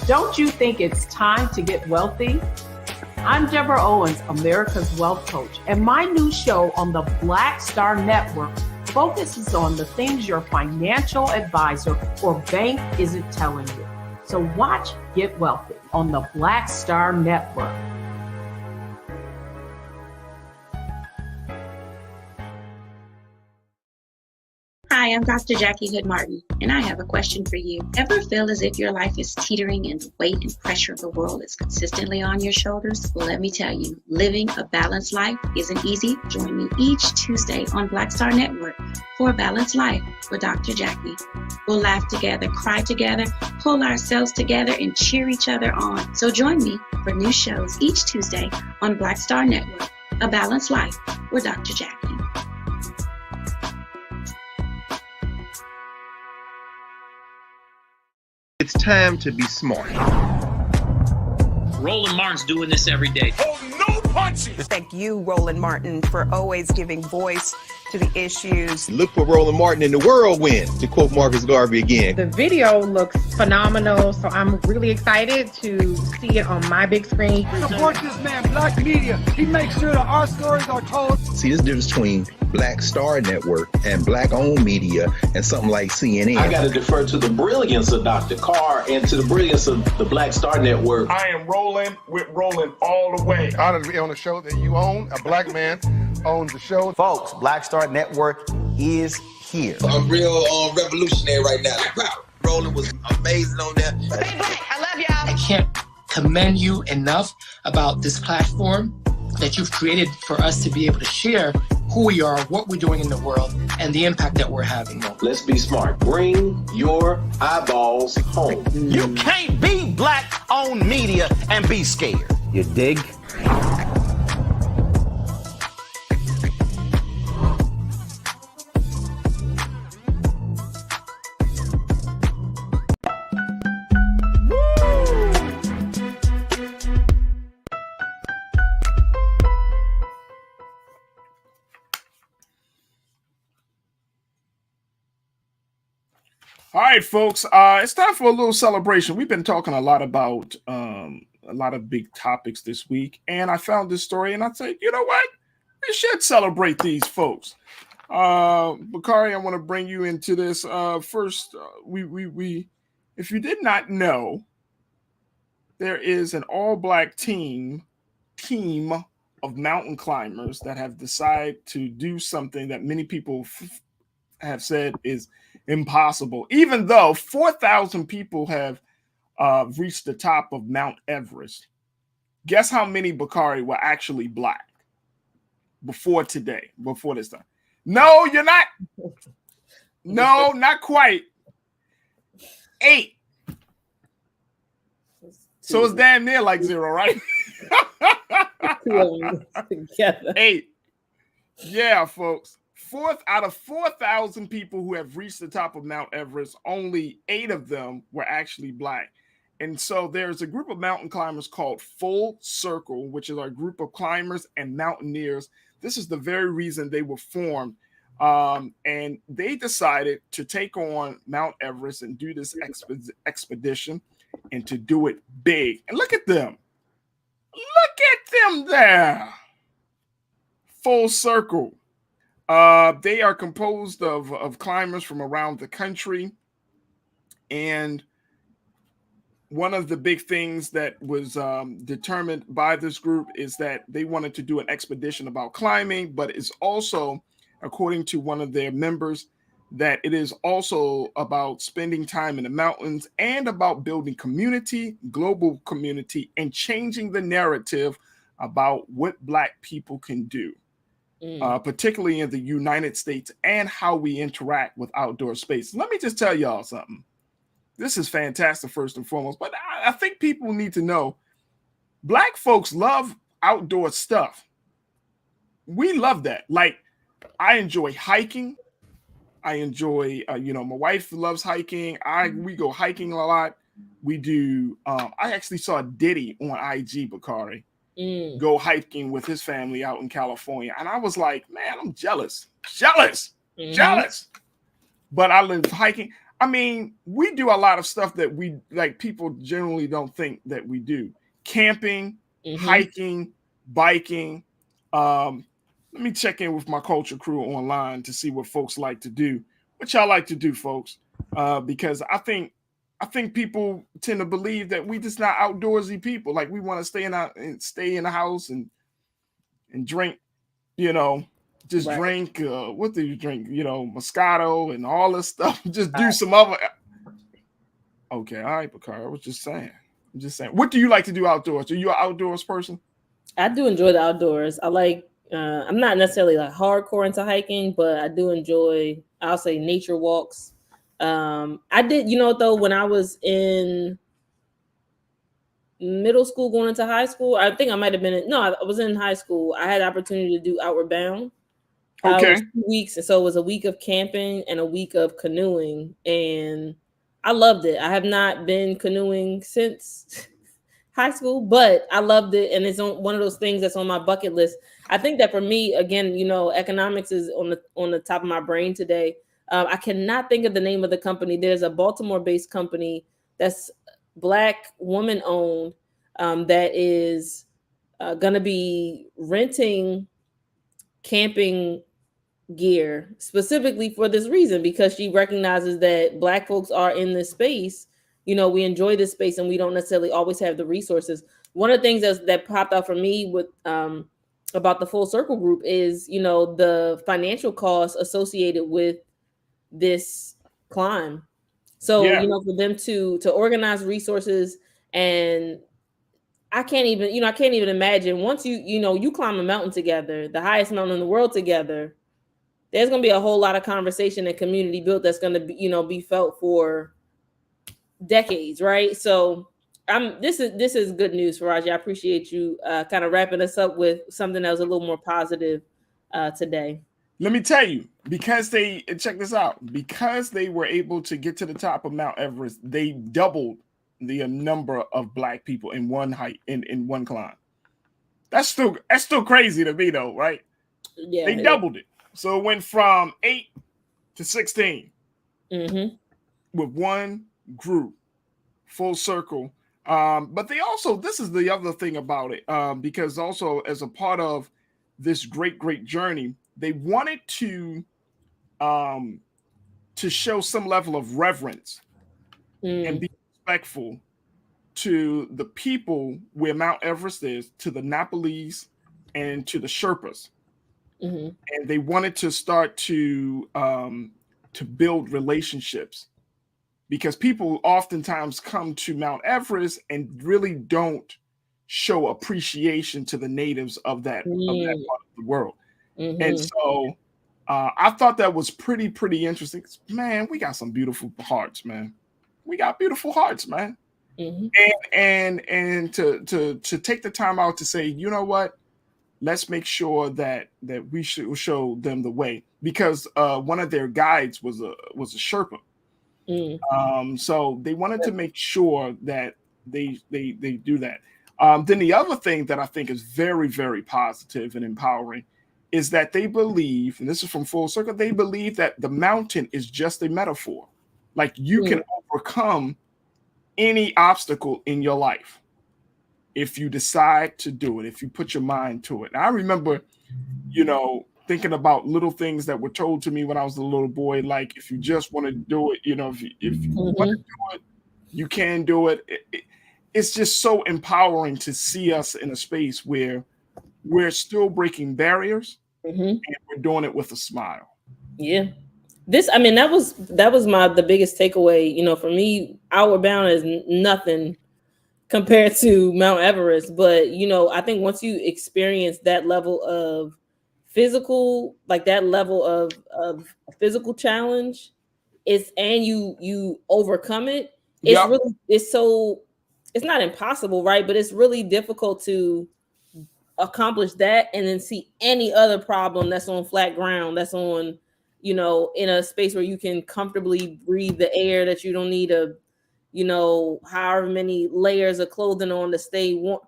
Don't you think it's time to get wealthy? I'm Deborah Owens, America's Wealth Coach, and my new show on the Black Star Network focuses on the things your financial advisor or bank isn't telling you. So watch Get Wealthy on the Black Star Network. Hi, I'm Dr. Jackie Hood Martin, and I have a question for you. Ever feel as if your life is teetering and the weight and pressure of the world is consistently on your shoulders? Well, let me tell you, living a balanced life isn't easy. Join me each Tuesday on Black Star Network for A Balanced Life with Dr. Jackie. We'll laugh together, cry together, pull ourselves together, and cheer each other on. So join me for new shows each Tuesday on Black Star Network, A Balanced Life with Dr. Jackie. It's time to be smart. Roland Martin's doing this every day. Oh, no punches! Thank you, Roland Martin, for always giving voice to the issues. Look for Roland Martin in the whirlwind, to quote Marcus Garvey again. The video looks phenomenal, so I'm really excited to see it on my big screen. Support this man, Black Media. He makes sure that our stories are told. See, this difference between Black Star Network and Black-owned media and something like CNN. I got to defer to the brilliance of Dr. Carr and to the brilliance of the Black Star Network. I am rolling with Roland all the way. Honored to be on a show that you own. A black man owns the show. Folks, Black Star Network is here. I'm real revolutionary right now. Like, wow, Roland was amazing on that. Stay black. I love y'all. I can't commend you enough about this platform that you've created for us to be able to share who we are, what we're doing in the world, and the impact that we're having. Let's be smart. Bring your eyeballs home. You can't be black-owned media and be scared. You dig? All right, folks, it's time for a little celebration. We've been talking a lot about a lot of big topics this week, and I found this story, and I said, you know what? We should celebrate these folks. Bakari, I want to bring you into this. First, we if you did not know, there is an all-black team of mountain climbers that have decided to do something that many people have said is impossible, even though 4,000 people have reached the top of Mount Everest. Guess how many, Bakari, were actually black before today, before this time? No, you're not. No, not quite. 8. So it's damn near like 0, right? 8. Yeah, folks. Out of 4,000 people who have reached the top of Mount Everest, only 8 of them were actually black. And so there's a group of mountain climbers called Full Circle, which is our group of climbers and mountaineers. This is the very reason they were formed. And they decided to take on Mount Everest and do this expedition and to do it big. And look at them. Look at them there. Full Circle. They are composed of climbers from around the country, and one of the big things that was determined by this group is that they wanted to do an expedition about climbing, but it's also, according to one of their members, that it is also about spending time in the mountains and about building community, global community, and changing the narrative about what Black people can do, particularly in the United States, and how we interact with outdoor space. Let me just tell y'all something. This is fantastic, first and foremost, but I think people need to know Black folks love outdoor stuff. We love that. Like, I enjoy hiking. I enjoy, my wife loves hiking. We go hiking a lot. We do. I actually saw Diddy on IG, Bakari, go hiking with his family out in California, and I was like, man, I'm jealous. But I live hiking. I mean, we do a lot of stuff that we like. People generally don't think that we do: camping, hiking, biking. Let me check in with my culture crew online to see what folks like to do. What y'all like to do, folks? Because I think people tend to believe that we just not outdoorsy people. Like, we want to stay in the house and drink, just drink. What do you drink? Moscato and all this stuff. Just do some other. Okay, all right, Bakari. I was just saying. I'm just saying. What do you like to do outdoors? Are you an outdoors person? I do enjoy the outdoors. I like. I'm not necessarily like hardcore into hiking, but I do enjoy, I'll say, nature walks. I did, though, when I was in middle school going into high school, I think I might have been I was in high school. I had the opportunity to do Outward Bound. Okay. It was 2 weeks, and so it was a week of camping and a week of canoeing, and I loved it. I have not been canoeing since high school, but I loved it, and it's one of those things that's on my bucket list. I think that for me, again, economics is on the top of my brain today. I cannot think of the name of the company. There's a Baltimore-based company that's Black woman owned that is going to be renting camping gear specifically for this reason, because she recognizes that Black folks are in this space. We enjoy this space and we don't necessarily always have the resources. One of the things that popped out for me with about the Full Circle group is, the financial costs associated with this climb. So, for them to organize resources, and I can't even imagine once you climb a mountain together, the highest mountain in the world together, there's going to be a whole lot of conversation and community built that's going to be, be felt for decades, right? So this is good news, Farajii. I appreciate you kind of wrapping us up with something that was a little more positive today. Let me tell you, because check this out, because they were able to get to the top of Mount Everest, they doubled the number of Black people in one hike, in one climb. That's still crazy to me, though, right? Yeah, they doubled it, so it went from 8 to 16 with one group, Full Circle. But they also, this is the other thing about it, because also as a part of this great journey, they wanted to show some level of reverence and be respectful to the people where Mount Everest is, to the Nepalese and to the Sherpas. And they wanted to start to build relationships, because people oftentimes come to Mount Everest and really don't show appreciation to the natives of that part of the world. And so I thought that was pretty interesting. Man, we got some beautiful hearts, man. We got beautiful hearts, man. And to take the time out to say, you know what, let's make sure that we should show them the way, because one of their guides was a Sherpa. So they wanted to make sure that they do that. Then the other thing that I think is very positive and empowering is that they believe, and this is from Full Circle, they believe that the mountain is just a metaphor. Like, you can overcome any obstacle in your life if you decide to do it, if you put your mind to it. And I remember, thinking about little things that were told to me when I was a little boy, like, if you just want to do it, if you want to do it, You can do it. It's just so empowering to see us in a space where we're still breaking barriers and we're doing it with a smile. Yeah. That was the biggest takeaway. For me, Outward Bound is nothing compared to Mount Everest. But, I think once you experience that level of physical, like that level of a physical challenge, and you overcome it, it's not impossible, right? But it's really difficult to accomplish that and then see any other problem that's on flat ground, that's on, in a space where you can comfortably breathe the air, that you don't need however many layers of clothing on to stay warm.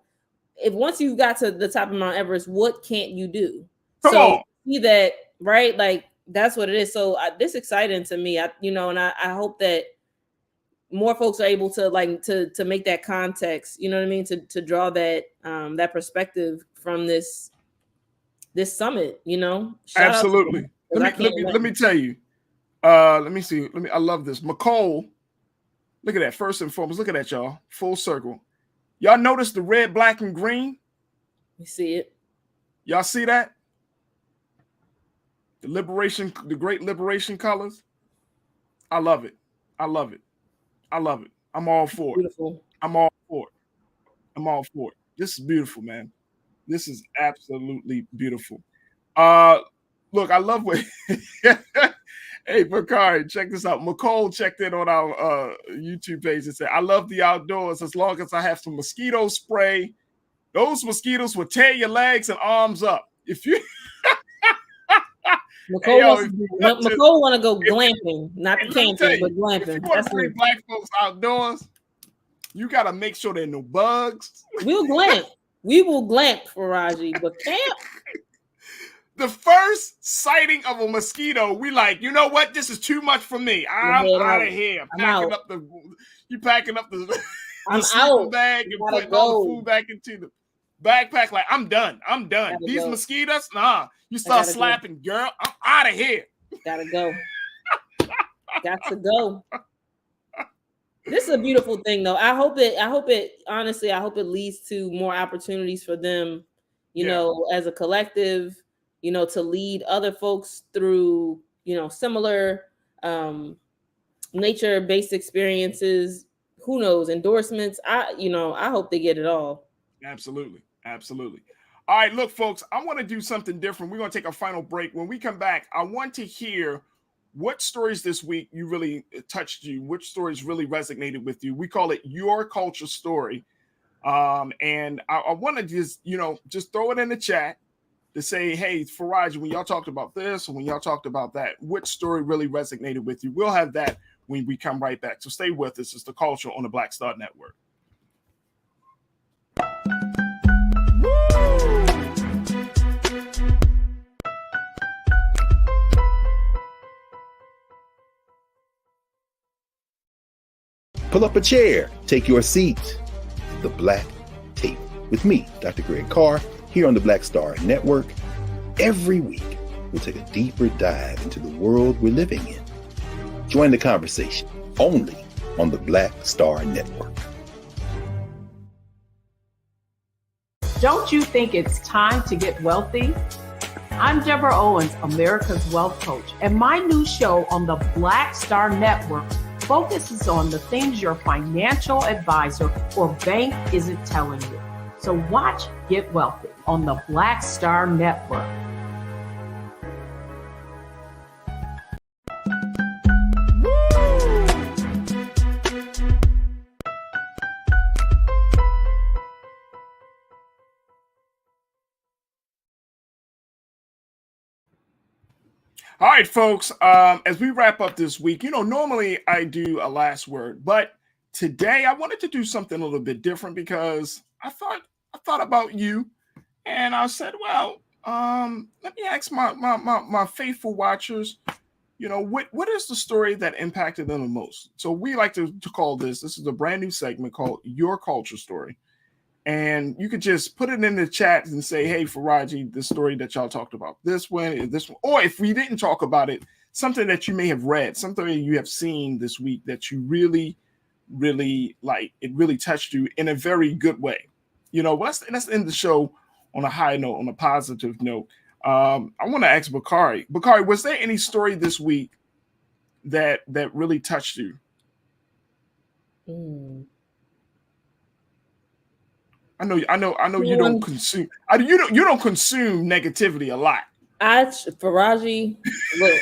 If once you got to the top of Mount Everest, what can't you do? Come on. See that, right? Like that's what it is. So this exciting to me. I hope that more folks are able to to make that context. You know what I mean? To draw that that perspective from this summit. Shout Absolutely. Let me tell you. Let me see. I love this. McCole. Look at that. First and foremost, look at that, y'all. Full circle. Y'all notice the red, black, and green? We see it. Y'all see that? The great liberation colors. I love it. I love it. I love it. I'm all for it. Beautiful. I'm all for it. I'm all for it. This is beautiful, man. This is absolutely beautiful. Look, I love what hey, Bakari, check this out. McCole checked in on our YouTube page and said, I love the outdoors as long as I have some mosquito spray. Those mosquitoes will tear your legs and arms up. If you McCole want to go glamping, not camping, but glamping. If you want to bring black folks outdoors, you got to make sure there are no bugs. We'll glamp. We will glamp, Farajii, but camp. The first sighting of a mosquito, we like, you know what? This is too much for me. I'm out of here. You packing up the sleeping bag and putting all the food back into the backpack. Like, I'm done. These mosquitoes, nah. You start slapping, girl. I'm out of here. Gotta go. Got to go. This is a beautiful thing, though. I hope it leads to more opportunities for them, as a collective, to lead other folks through, similar nature-based experiences. Who knows? Endorsements. I hope they get it all. Absolutely. All right, look, folks, I want to do something different. We're going to take a final break. When we come back, I want to hear what stories this week you really touched you, which stories really resonated with you. We call it Your Culture Story. And I want to just throw it in the chat to say, hey, Farajii, when y'all talked about this or when y'all talked about that, which story really resonated with you? We'll have that when we come right back. So stay with us. It's The Culture on the Black Star Network. Pull up a chair, take your seat. The Black Tape with me, Dr. Greg Carr, here on the Black Star Network. Every week, we'll take a deeper dive into the world we're living in. Join the conversation only on the Black Star Network. Don't you think it's time to get wealthy? I'm Deborah Owens, America's Wealth Coach, and my new show on the Black Star Network focuses on the things your financial advisor or bank isn't telling you. So watch Get Wealthy on the Black Star Network. All right, folks, as we wrap up this week, normally I do a last word, but today I wanted to do something a little bit different because I thought about you and I said, well, let me ask my faithful watchers, what is the story that impacted them the most? So we like to call this is a brand new segment called Your Culture Story. And you could just put it in the chat and say, hey, Farajii, the story that y'all talked about, this one, or if we didn't talk about it, something that you may have read, something you have seen this week that you really really touched you in a very good way. You know, let's end the show on a high note, on a positive note. I want to ask Bakari. Bakari, was there any story this week that really touched you? I know you don't consume. You don't consume negativity a lot. Farajii, look,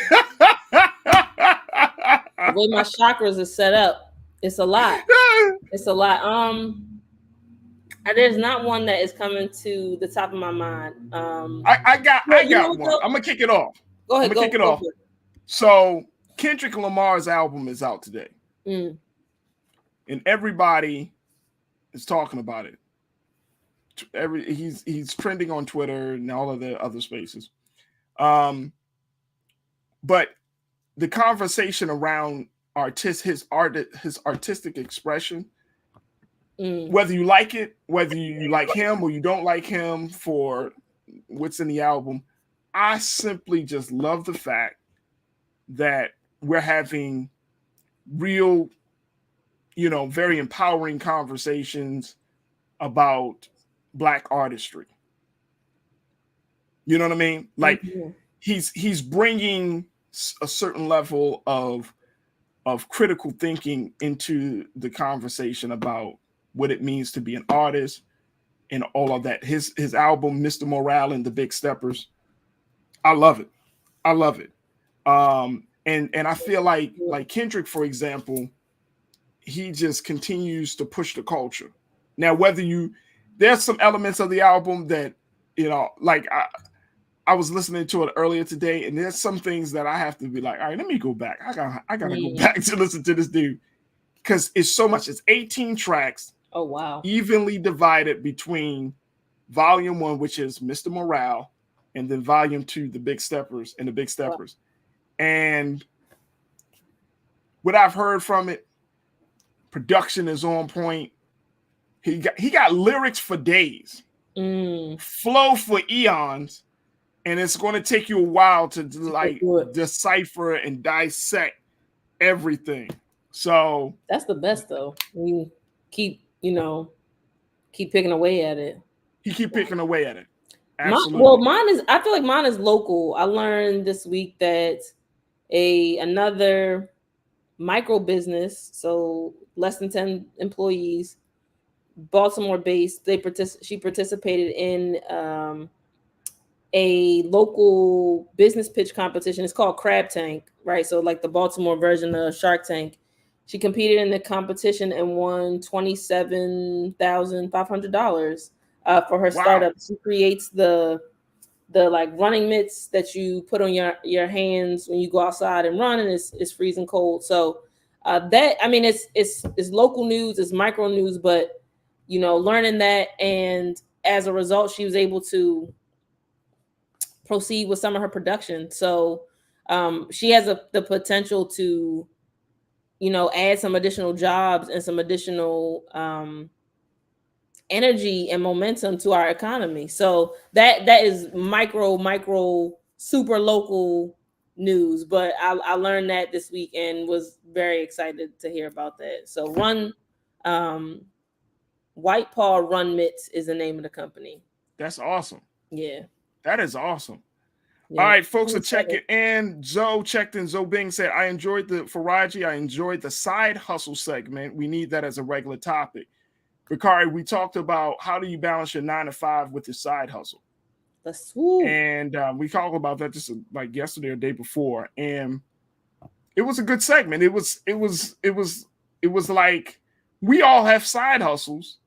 the way my chakras is set up, it's a lot. It's a lot. There's not one that is coming to the top of my mind. I got one. I'm gonna kick it off. Go ahead. Kick it off. So Kendrick Lamar's album is out today, and everybody is talking about it. He's trending on Twitter and all of the other spaces. But the conversation around his artistic expression, whether you like it, whether you like him or you don't like him for what's in the album, I simply just love the fact that we're having real, very empowering conversations about Black artistry. You know what I mean? Like he's bringing a certain level of critical thinking into the conversation about what it means to be an artist and all of that. His album, Mr. Morale and the Big Steppers, I love it. And I feel like Kendrick, for example, he just continues to push the culture. Now, there's some elements of the album that, like I was listening to it earlier today, and there's some things that I have to be like, all right, let me go back. I gotta go back to listen to this dude because it's so much. It's 18 tracks. Oh wow! Evenly divided between Volume 1, which is Mr. Morale, and then Volume 2, The Big Steppers and the Big Steppers. Wow. And what I've heard from it, production is on point. He got lyrics for days, flow for eons. And it's going to take you a while to decipher and dissect everything. So that's the best, though. We keep picking away at it. He keep picking away at it. Absolutely. I feel like mine is local. I learned this week that another micro business, so less than 10 employees, Baltimore-based. She participated in a local business pitch competition. It's called Crab Tank, right? So like the Baltimore version of Shark Tank. She competed in the competition and won $27,500 for her startup. She creates the like running mitts that you put on your hands when you go outside and run, and it's freezing cold. So it's local news, it's micro news, but learning that, and as a result, she was able to proceed with some of her production. So she has the potential to, add some additional jobs and some additional energy and momentum to our economy. So that is micro, super local news. But I learned that this week and was very excited to hear about that. So White Paw Run Mitts is the name of the company. That's awesome. Yeah. That is awesome. Yeah. All right, folks are checking in. Zoe checked in. Zoe Bing said, I enjoyed the Farajii. I enjoyed the side hustle segment. We need that as a regular topic. Bakari, we talked about how do you balance your 9 to 5 with your side hustle. And we talked about that just like yesterday or the day before. And it was a good segment. It was like we all have side hustles.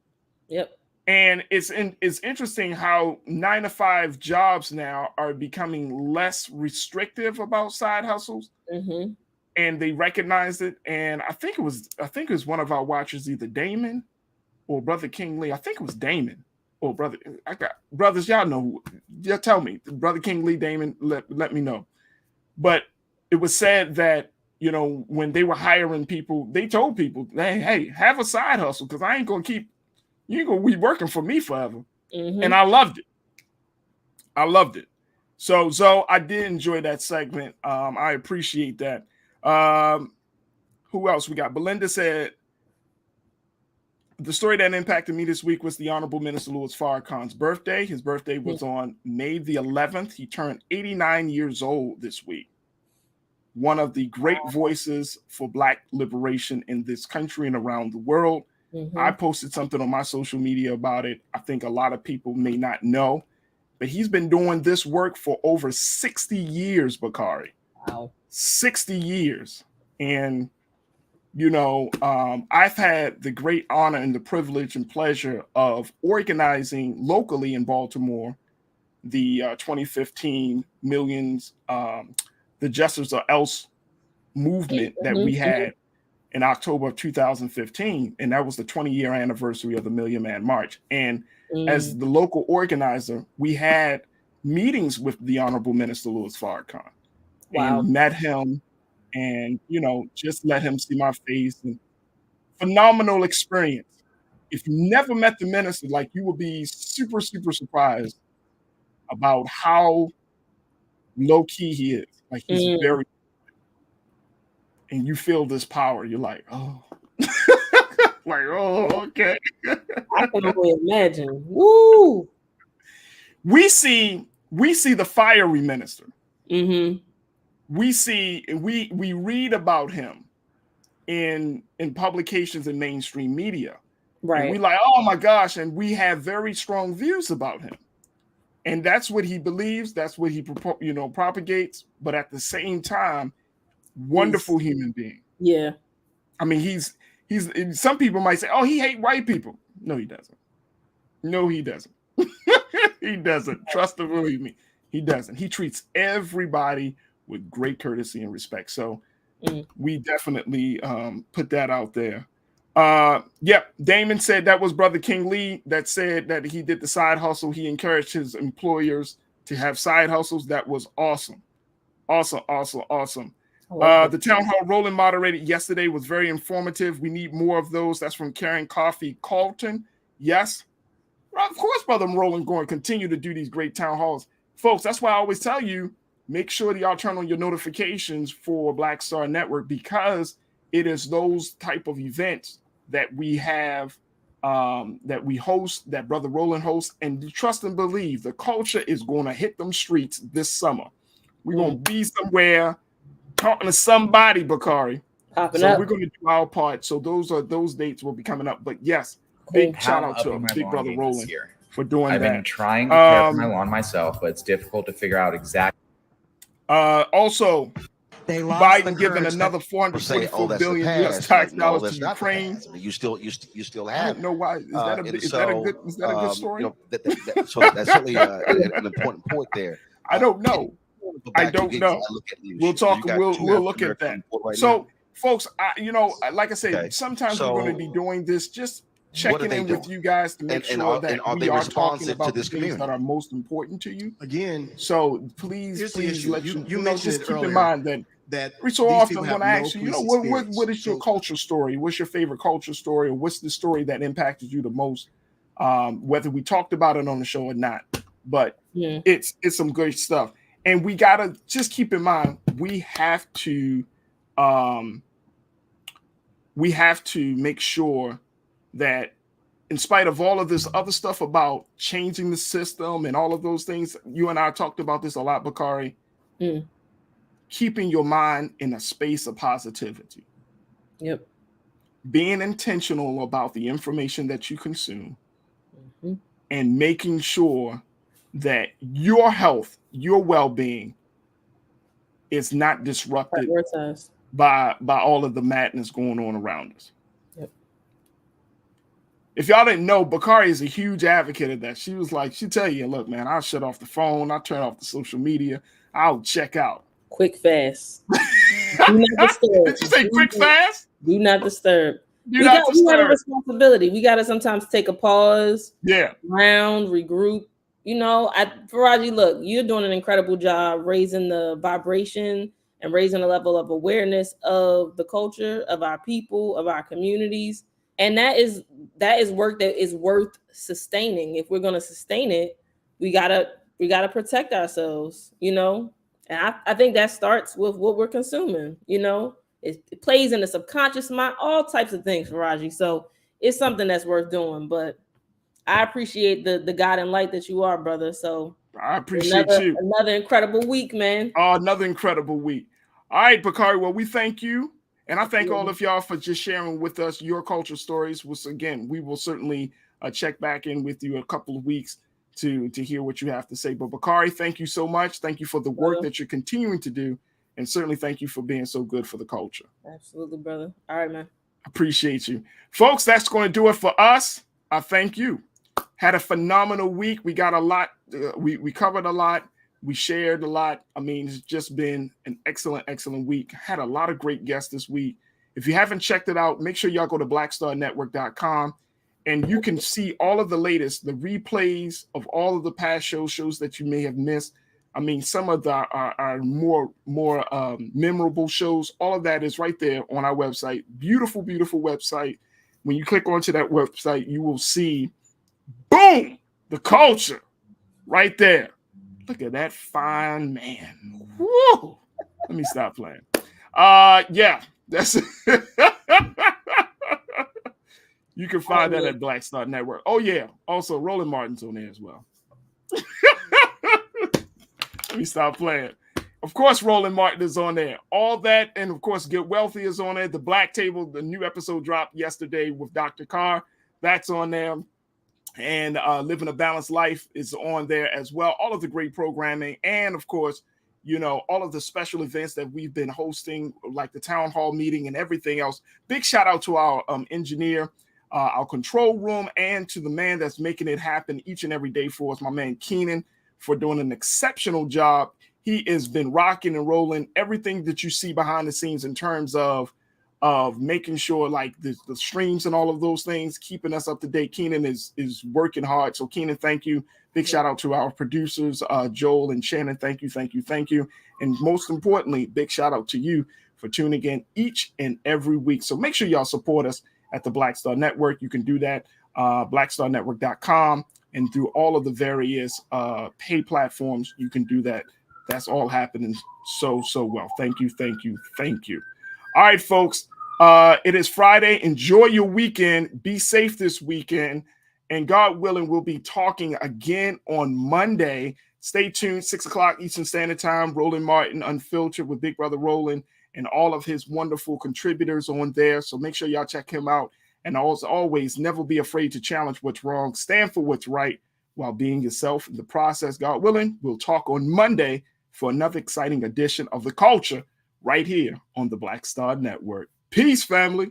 Yep. And it's interesting how 9 to 5 jobs now are becoming less restrictive about side hustles, and they recognized it. And I think it was one of our watchers, either Damon or Brother King Lee. I think it was Damon or Brother. I got brothers, y'all know. Y'all tell me, Brother King Lee, Damon. Let me know. But it was said that when they were hiring people, they told people, hey, have a side hustle because I ain't gonna keep. You ain't gonna be working for me forever. And I loved it. So Zoe, I did enjoy that segment. I appreciate that. Who else we got? Belinda said, The story that impacted me this week was the Honorable Minister Louis Farrakhan's birthday. His birthday was on May the 11th. He turned 89 years old this week. One of the great voices for Black liberation in this country and around the world. I posted something on my social media about it. I think a lot of people may not know, but he's been doing this work for over 60 years, Bakari. Wow. 60 years. And, you know, I've had the great honor and the privilege and pleasure of organizing locally in Baltimore the 2015 Millions, the Justice or Else movement that we had in October of 2015. And that was the 20-year anniversary of the Million Man March. And as the local organizer, we had meetings with the Honorable Minister Louis Farrakhan. Wow. And met him and, you know, just let him see my face. And phenomenal experience. If you never met the minister, like, you will be super, super surprised about how low-key he is. Like, he's very, and you feel this power. You're like, oh, like, oh, okay. I can only imagine. Woo! We see the fiery minister. We see, we read about him in publications and mainstream media. Right. And we like, oh my gosh, and we have very strong views about him. And that's what he believes, that's what he propagates, but at the same time, wonderful human being. Yeah. I mean, he's some people might say, oh, he hate white people. No, he doesn't. No, he doesn't. He doesn't. Trust and believe me. He doesn't. He treats everybody with great courtesy and respect. So we definitely put that out there. Yep. Damon said that was Brother King Lee that said that he did the side hustle. He encouraged his employers to have side hustles. That was awesome. Awesome. The town hall Roland moderated yesterday was very informative. We need more of those. That's from Karen Coffee Colton. Yes. Of course, Brother Roland going to continue to do these great town halls. Folks, that's why I always tell you, make sure that y'all turn on your notifications for Black Star Network, because it is those type of events that we have, that we host, that Brother Roland hosts, and trust and believe the culture is going to hit them streets this summer. We're going to be somewhere talking to somebody, Bakari. Popping so up. We're going to do our part. So those dates will be coming up. But yes, big shout out to Big Brother Roland for doing I've that. been trying to care for my lawn myself, but it's difficult to figure out exactly. Also, Biden giving another $444 billion US tax dollars to Ukraine. You still I have. don't know why. Is that a good story? You know, so that's certainly an important point there. I don't know. I don't know. We'll talk. We'll look at that. So, folks, like I said, sometimes we're going to be doing this. Just checking in with you guys to make sure that we are talking about the things that are most important to you. Again, so please let you just keep in mind that we so these often people want to have ask no you, police what is your culture story? What's your favorite culture story, or what's the story that impacted you the most? Whether we talked about it on the show or not, but it's some good stuff. And we gotta just keep in mind we have to make sure that, in spite of all of this other stuff about changing the system and all of those things, you and I talked about this a lot, Bakari. Keeping your mind in a space of positivity. Yep. Being intentional about the information that you consume, and making sure that your health, your well-being is not disrupted by all of the madness going on around us. Yep. If y'all didn't know, Bakari is a huge advocate of that. She was like, she tell you, look, man, I'll shut off the phone, I'll turn off the social media, I'll check out. Quick, fast. Do not disturb. Did you say quick, fast? Do not disturb. We have a responsibility. We got to sometimes take a pause. Yeah. Round, regroup. Farajii, look, you're doing an incredible job raising the vibration and raising the level of awareness of the culture, of our people, of our communities. And that is work that is worth sustaining. If we're going to sustain it, we gotta protect ourselves, And I think that starts with what we're consuming. It plays in the subconscious mind, all types of things, Farajii. So it's something that's worth doing. But I appreciate the God and light that you are, brother. So I appreciate you. Another incredible week, man. Oh, another incredible week. All right, Bakari. Well, we thank you. And I thank all of y'all for just sharing with us your culture stories. Which, again, we will certainly check back in with you in a couple of weeks to hear what you have to say. But Bakari, thank you so much. Thank you for the work that you're continuing to do. And certainly thank you for being so good for the culture. Absolutely, brother. All right, man. Appreciate you. Folks, that's going to do it for us. I thank you. Had a phenomenal week. We got a lot. We covered a lot. We shared a lot. I mean, it's just been an excellent, excellent week. Had a lot of great guests this week. If you haven't checked it out, make sure y'all go to blackstarnetwork.com and you can see all of the latest, the replays of all of the past shows that you may have missed. I mean, some of our more memorable shows, all of that is right there on our website. Beautiful, beautiful website. When you click onto that website, you will see, boom, the culture right there. Look at that fine man. Woo! Let me stop playing. Yeah, that's it. You can find that at Black Star Network. Oh, yeah. Also, Roland Martin's on there as well. Let me stop playing. Of course, Roland Martin is on there. All that, and of course, Get Wealthy is on there. The Black Table, the new episode dropped yesterday with Dr. Carr. That's on there. And Living a Balanced Life is on there as well. All of the great programming. And of course, all of the special events that we've been hosting, like the town hall meeting and everything else. Big shout out to our engineer, our control room, and to the man that's making it happen each and every day for us, my man Keenan, for doing an exceptional job. He has been rocking and rolling everything that you see behind the scenes in terms of making sure like the streams and all of those things, keeping us up to date. Keenan is working hard. So Keenan, thank you. Big shout out to our producers, Joel and Shannon. Thank you, thank you, thank you. And most importantly, big shout out to you for tuning in each and every week. So make sure y'all support us at the Black Star Network. You can do that, blackstarnetwork.com, and through all of the various pay platforms, you can do that. That's all happening so well. Thank you, thank you, thank you. All right, folks, it is Friday. Enjoy your weekend. Be safe this weekend. And God willing, we'll be talking again on Monday. Stay tuned, 6 o'clock Eastern Standard Time. Roland Martin Unfiltered with Big Brother Roland and all of his wonderful contributors on there. So make sure y'all check him out. And as always, never be afraid to challenge what's wrong. Stand for what's right while being yourself in the process. God willing, we'll talk on Monday for another exciting edition of The Culture right here on the Black Star Network. Peace, family.